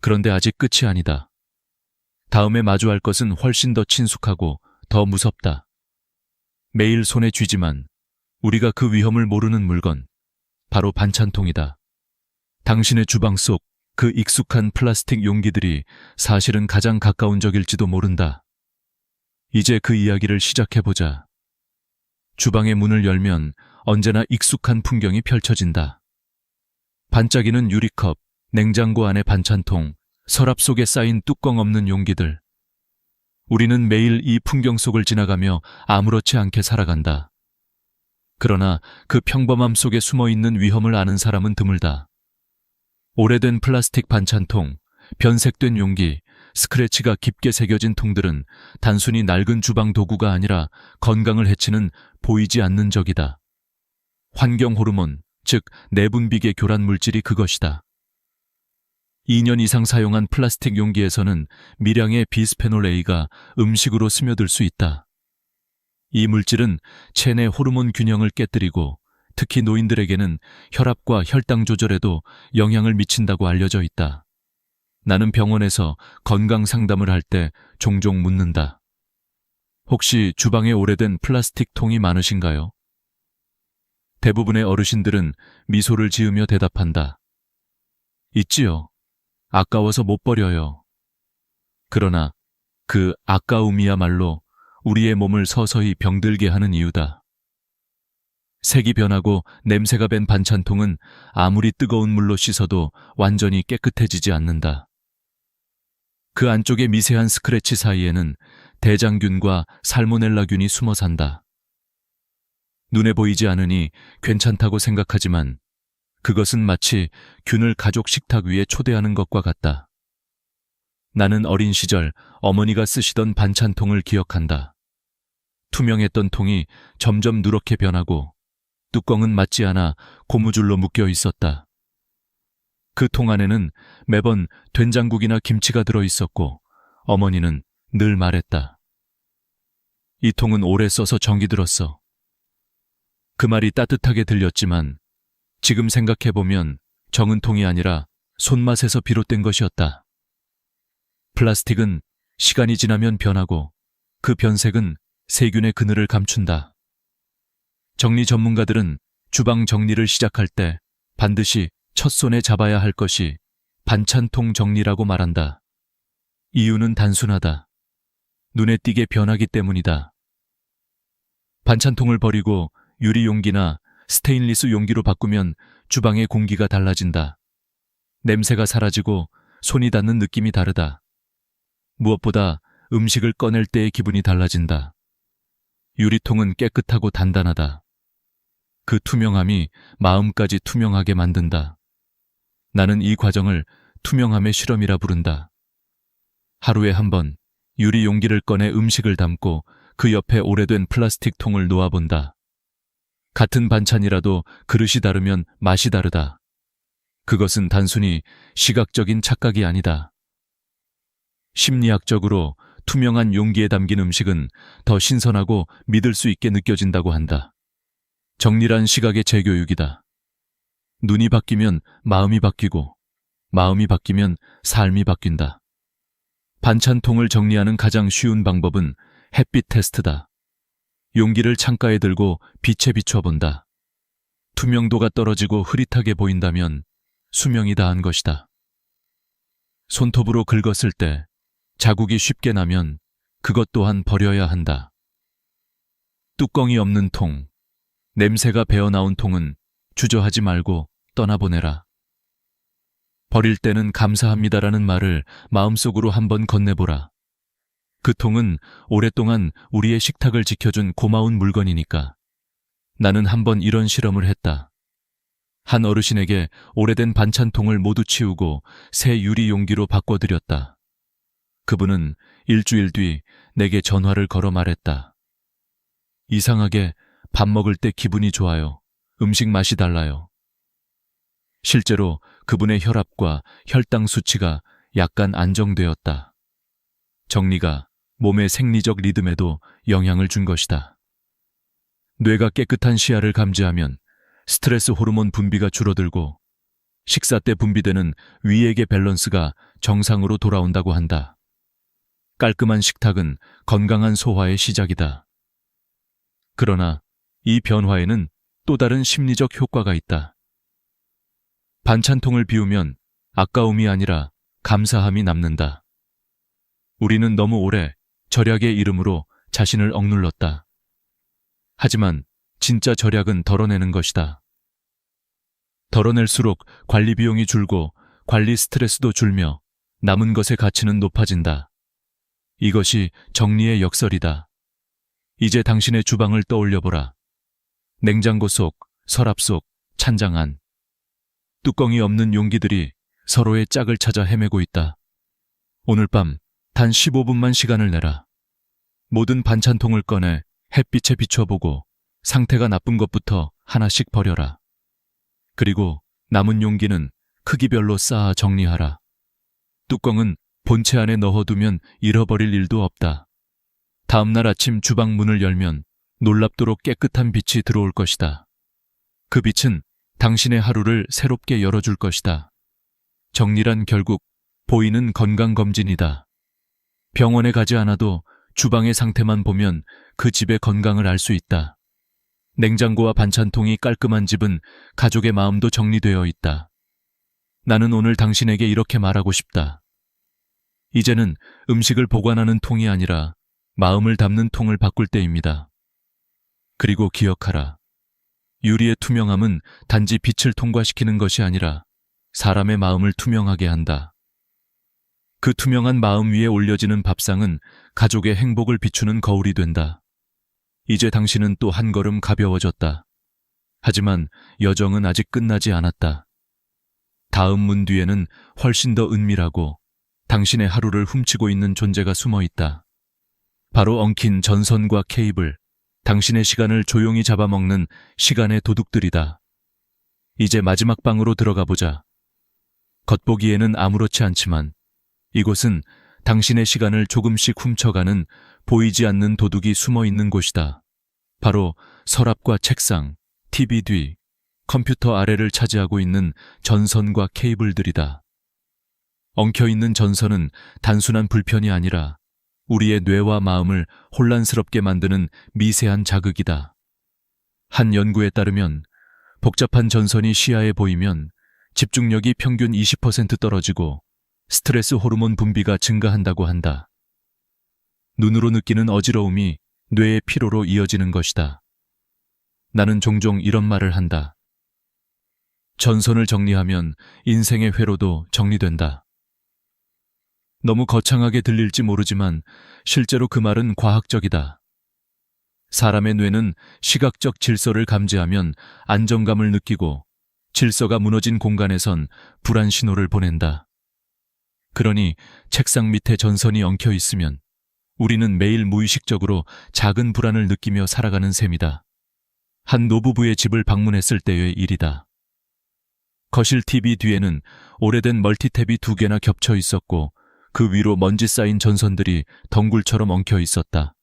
그런데 아직 끝이 아니다. 다음에 마주할 것은 훨씬 더 친숙하고 더 무섭다. 매일 손에 쥐지만 우리가 그 위험을 모르는 물건, 바로 반찬통이다. 당신의 주방 속 그 익숙한 플라스틱 용기들이 사실은 가장 가까운 적일지도 모른다. 이제 그 이야기를 시작해보자. 주방의 문을 열면 언제나 익숙한 풍경이 펼쳐진다. 반짝이는 유리컵, 냉장고 안의 반찬통, 서랍 속에 쌓인 뚜껑 없는 용기들. 우리는 매일 이 풍경 속을 지나가며 아무렇지 않게 살아간다. 그러나 그 평범함 속에 숨어있는 위험을 아는 사람은 드물다. 오래된 플라스틱 반찬통, 변색된 용기, 스크래치가 깊게 새겨진 통들은 단순히 낡은 주방 도구가 아니라 건강을 해치는 보이지 않는 적이다. 환경 호르몬, 즉 내분비계 교란 물질이 그것이다. 2년 이상 사용한 플라스틱 용기에서는 미량의 비스페놀 A가 음식으로 스며들 수 있다. 이 물질은 체내 호르몬 균형을 깨뜨리고 특히 노인들에게는 혈압과 혈당 조절에도 영향을 미친다고 알려져 있다. 나는 병원에서 건강 상담을 할 때 종종 묻는다. 혹시 주방에 오래된 플라스틱 통이 많으신가요? 대부분의 어르신들은 미소를 지으며 대답한다. 있지요. 아까워서 못 버려요. 그러나 그 아까움이야말로 우리의 몸을 서서히 병들게 하는 이유다. 색이 변하고 냄새가 밴 반찬통은 아무리 뜨거운 물로 씻어도 완전히 깨끗해지지 않는다. 그 안쪽의 미세한 스크래치 사이에는 대장균과 살모넬라균이 숨어 산다. 눈에 보이지 않으니 괜찮다고 생각하지만 그것은 마치 균을 가족 식탁 위에 초대하는 것과 같다. 나는 어린 시절 어머니가 쓰시던 반찬통을 기억한다. 투명했던 통이 점점 누렇게 변하고 뚜껑은 맞지 않아 고무줄로 묶여 있었다. 그 통 안에는 매번 된장국이나 김치가 들어 있었고 어머니는 늘 말했다. 이 통은 오래 써서 정이 들었어. 그 말이 따뜻하게 들렸지만 지금 생각해보면 정은 통이 아니라 손맛에서 비롯된 것이었다. 플라스틱은 시간이 지나면 변하고 그 변색은 세균의 그늘을 감춘다. 정리 전문가들은 주방 정리를 시작할 때 반드시 첫 손에 잡아야 할 것이 반찬통 정리라고 말한다. 이유는 단순하다. 눈에 띄게 변하기 때문이다. 반찬통을 버리고 유리 용기나 스테인리스 용기로 바꾸면 주방의 공기가 달라진다. 냄새가 사라지고 손이 닿는 느낌이 다르다. 무엇보다 음식을 꺼낼 때의 기분이 달라진다. 유리통은 깨끗하고 단단하다. 그 투명함이 마음까지 투명하게 만든다. 나는 이 과정을 투명함의 실험이라 부른다. 하루에 한 번 유리 용기를 꺼내 음식을 담고 그 옆에 오래된 플라스틱 통을 놓아본다. 같은 반찬이라도 그릇이 다르면 맛이 다르다. 그것은 단순히 시각적인 착각이 아니다. 심리학적으로 투명한 용기에 담긴 음식은 더 신선하고 믿을 수 있게 느껴진다고 한다. 정리란 시각의 재교육이다. 눈이 바뀌면 마음이 바뀌고 마음이 바뀌면 삶이 바뀐다. 반찬통을 정리하는 가장 쉬운 방법은 햇빛 테스트다. 용기를 창가에 들고 빛에 비춰본다. 투명도가 떨어지고 흐릿하게 보인다면 수명이 다한 것이다. 손톱으로 긁었을 때 자국이 쉽게 나면 그것 또한 버려야 한다. 뚜껑이 없는 통, 냄새가 배어나온 통은 주저하지 말고 떠나보내라. 버릴 때는 감사합니다라는 말을 마음속으로 한번 건네보라. 그 통은 오랫동안 우리의 식탁을 지켜준 고마운 물건이니까. 나는 한번 이런 실험을 했다. 한 어르신에게 오래된 반찬통을 모두 치우고 새 유리 용기로 바꿔드렸다. 그분은 일주일 뒤 내게 전화를 걸어 말했다. 이상하게 밥 먹을 때 기분이 좋아요. 음식 맛이 달라요. 실제로 그분의 혈압과 혈당 수치가 약간 안정되었다. 정리가 몸의 생리적 리듬에도 영향을 준 것이다. 뇌가 깨끗한 시야를 감지하면 스트레스 호르몬 분비가 줄어들고 식사 때 분비되는 위액의 밸런스가 정상으로 돌아온다고 한다. 깔끔한 식탁은 건강한 소화의 시작이다. 그러나 이 변화에는 또 다른 심리적 효과가 있다. 반찬통을 비우면 아까움이 아니라 감사함이 남는다. 우리는 너무 오래 절약의 이름으로 자신을 억눌렀다. 하지만 진짜 절약은 덜어내는 것이다. 덜어낼수록 관리 비용이 줄고 관리 스트레스도 줄며 남은 것의 가치는 높아진다. 이것이 정리의 역설이다. 이제 당신의 주방을 떠올려보라. 냉장고 속, 서랍 속, 찬장 안. 뚜껑이 없는 용기들이 서로의 짝을 찾아 헤매고 있다. 오늘 밤 단 15분만 시간을 내라. 모든 반찬통을 꺼내 햇빛에 비춰보고 상태가 나쁜 것부터 하나씩 버려라. 그리고 남은 용기는 크기별로 쌓아 정리하라. 뚜껑은 본체 안에 넣어두면 잃어버릴 일도 없다. 다음날 아침 주방 문을 열면 놀랍도록 깨끗한 빛이 들어올 것이다. 그 빛은 당신의 하루를 새롭게 열어줄 것이다. 정리란 결국 보이는 건강검진이다. 병원에 가지 않아도 주방의 상태만 보면 그 집의 건강을 알 수 있다. 냉장고와 반찬통이 깔끔한 집은 가족의 마음도 정리되어 있다. 나는 오늘 당신에게 이렇게 말하고 싶다. 이제는 음식을 보관하는 통이 아니라 마음을 담는 통을 바꿀 때입니다. 그리고 기억하라. 유리의 투명함은 단지 빛을 통과시키는 것이 아니라 사람의 마음을 투명하게 한다. 그 투명한 마음 위에 올려지는 밥상은 가족의 행복을 비추는 거울이 된다. 이제 당신은 또 한 걸음 가벼워졌다. 하지만 여정은 아직 끝나지 않았다. 다음 문 뒤에는 훨씬 더 은밀하고 당신의 하루를 훔치고 있는 존재가 숨어 있다. 바로 엉킨 전선과 케이블, 당신의 시간을 조용히 잡아먹는 시간의 도둑들이다. 이제 마지막 방으로 들어가 보자. 겉보기에는 아무렇지 않지만 이곳은 당신의 시간을 조금씩 훔쳐가는 보이지 않는 도둑이 숨어 있는 곳이다. 바로 서랍과 책상, TV 뒤, 컴퓨터 아래를 차지하고 있는 전선과 케이블들이다. 엉켜있는 전선은 단순한 불편이 아니라 우리의 뇌와 마음을 혼란스럽게 만드는 미세한 자극이다. 한 연구에 따르면 복잡한 전선이 시야에 보이면 집중력이 평균 20% 떨어지고 스트레스 호르몬 분비가 증가한다고 한다. 눈으로 느끼는 어지러움이 뇌의 피로로 이어지는 것이다. 나는 종종 이런 말을 한다. 전선을 정리하면 인생의 회로도 정리된다. 너무 거창하게 들릴지 모르지만 실제로 그 말은 과학적이다. 사람의 뇌는 시각적 질서를 감지하면 안정감을 느끼고 질서가 무너진 공간에선 불안 신호를 보낸다. 그러니 책상 밑에 전선이 엉켜 있으면 우리는 매일 무의식적으로 작은 불안을 느끼며 살아가는 셈이다. 한 노부부의 집을 방문했을 때의 일이다. 거실 TV 뒤에는 오래된 멀티탭이 2개나 겹쳐 있었고 그 위로 먼지 쌓인 전선들이 덩굴처럼 엉켜 있었다.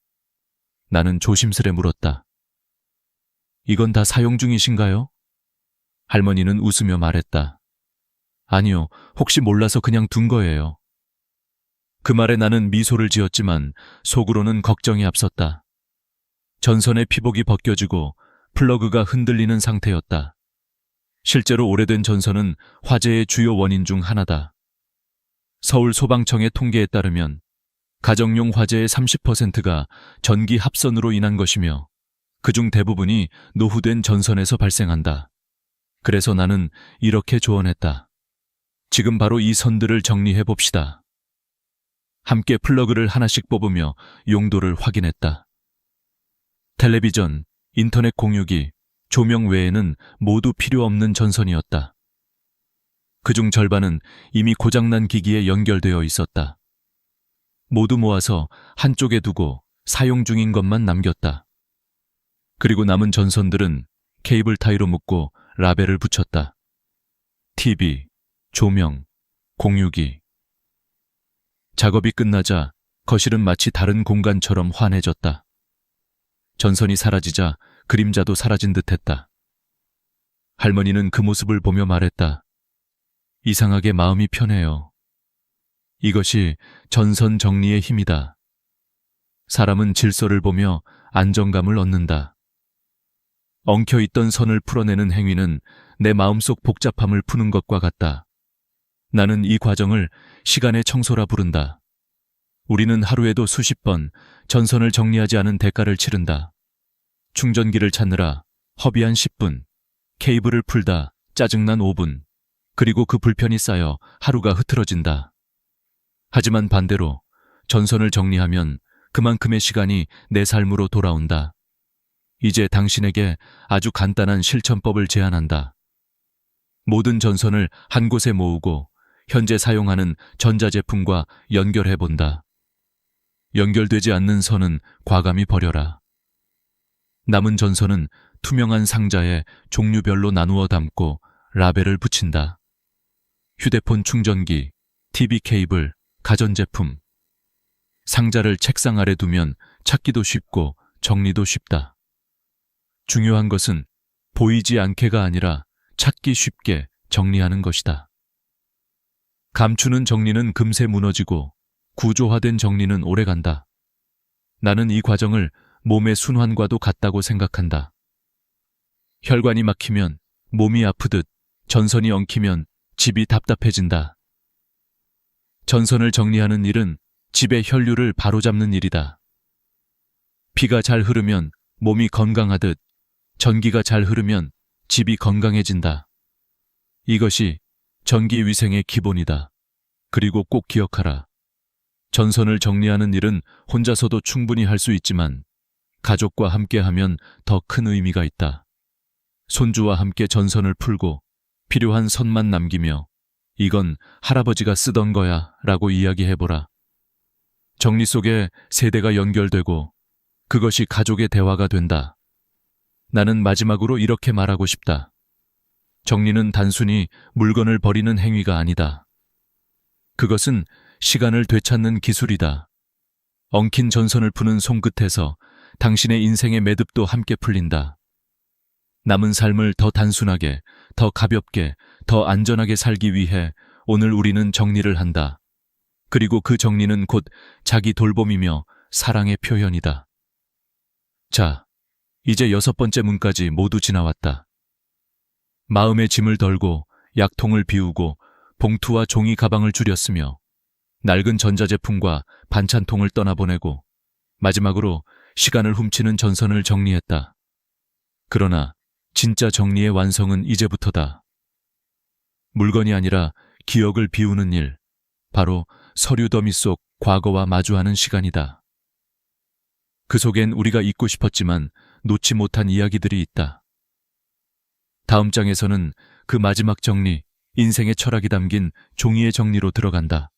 나는 조심스레 물었다. 이건 다 사용 중이신가요? 할머니는 웃으며 말했다. 아니요, 혹시 몰라서 그냥 둔 거예요. 그 말에 나는 미소를 지었지만 속으로는 걱정이 앞섰다. 전선의 피복이 벗겨지고 플러그가 흔들리는 상태였다. 실제로 오래된 전선은 화재의 주요 원인 중 하나다. 서울 소방청의 통계에 따르면 가정용 화재의 30%가 전기 합선으로 인한 것이며 그중 대부분이 노후된 전선에서 발생한다. 그래서 나는 이렇게 조언했다. 지금 바로 이 선들을 정리해 봅시다. 함께 플러그를 하나씩 뽑으며 용도를 확인했다. 텔레비전, 인터넷 공유기, 조명 외에는 모두 필요 없는 전선이었다. 그중 절반은 이미 고장난 기기에 연결되어 있었다. 모두 모아서 한쪽에 두고 사용 중인 것만 남겼다. 그리고 남은 전선들은 케이블 타이로 묶고 라벨을 붙였다. TV, 조명, 공유기. 작업이 끝나자 거실은 마치 다른 공간처럼 환해졌다. 전선이 사라지자 그림자도 사라진 듯했다. 할머니는 그 모습을 보며 말했다. 이상하게 마음이 편해요. 이것이 전선 정리의 힘이다. 사람은 질서를 보며 안정감을 얻는다. 엉켜있던 선을 풀어내는 행위는 내 마음속 복잡함을 푸는 것과 같다. 나는 이 과정을 시간의 청소라 부른다. 우리는 하루에도 수십 번 전선을 정리하지 않은 대가를 치른다. 충전기를 찾느라 허비한 10분, 케이블을 풀다 짜증난 5분, 그리고 그 불편이 쌓여 하루가 흐트러진다. 하지만 반대로 전선을 정리하면 그만큼의 시간이 내 삶으로 돌아온다. 이제 당신에게 아주 간단한 실천법을 제안한다. 모든 전선을 한 곳에 모으고 현재 사용하는 전자제품과 연결해본다. 연결되지 않는 선은 과감히 버려라. 남은 전선은 투명한 상자에 종류별로 나누어 담고 라벨을 붙인다. 휴대폰 충전기, TV 케이블, 가전제품. 상자를 책상 아래 두면 찾기도 쉽고 정리도 쉽다. 중요한 것은 보이지 않게가 아니라 찾기 쉽게 정리하는 것이다. 감추는 정리는 금세 무너지고 구조화된 정리는 오래간다. 나는 이 과정을 몸의 순환과도 같다고 생각한다. 혈관이 막히면 몸이 아프듯 전선이 엉키면 집이 답답해진다. 전선을 정리하는 일은 집의 혈류를 바로잡는 일이다. 피가 잘 흐르면 몸이 건강하듯 전기가 잘 흐르면 집이 건강해진다. 이것이 전기위생의 기본이다. 그리고 꼭 기억하라. 전선을 정리하는 일은 혼자서도 충분히 할 수 있지만 가족과 함께하면 더 큰 의미가 있다. 손주와 함께 전선을 풀고 필요한 선만 남기며 이건 할아버지가 쓰던 거야 라고 이야기해보라. 정리 속에 세대가 연결되고 그것이 가족의 대화가 된다. 나는 마지막으로 이렇게 말하고 싶다. 정리는 단순히 물건을 버리는 행위가 아니다. 그것은 시간을 되찾는 기술이다. 엉킨 전선을 푸는 손끝에서 당신의 인생의 매듭도 함께 풀린다. 남은 삶을 더 단순하게, 더 가볍게, 더 안전하게 살기 위해 오늘 우리는 정리를 한다. 그리고 그 정리는 곧 자기 돌봄이며 사랑의 표현이다. 자, 이제 6번째 문까지 모두 지나왔다. 마음의 짐을 덜고 약통을 비우고 봉투와 종이 가방을 줄였으며 낡은 전자제품과 반찬통을 떠나보내고 마지막으로 시간을 훔치는 전선을 정리했다. 그러나 진짜 정리의 완성은 이제부터다. 물건이 아니라 기억을 비우는 일, 바로 서류 더미 속 과거와 마주하는 시간이다. 그 속엔 우리가 잊고 싶었지만 놓지 못한 이야기들이 있다. 다음 장에서는 그 마지막 정리, 인생의 철학이 담긴 종이의 정리로 들어간다.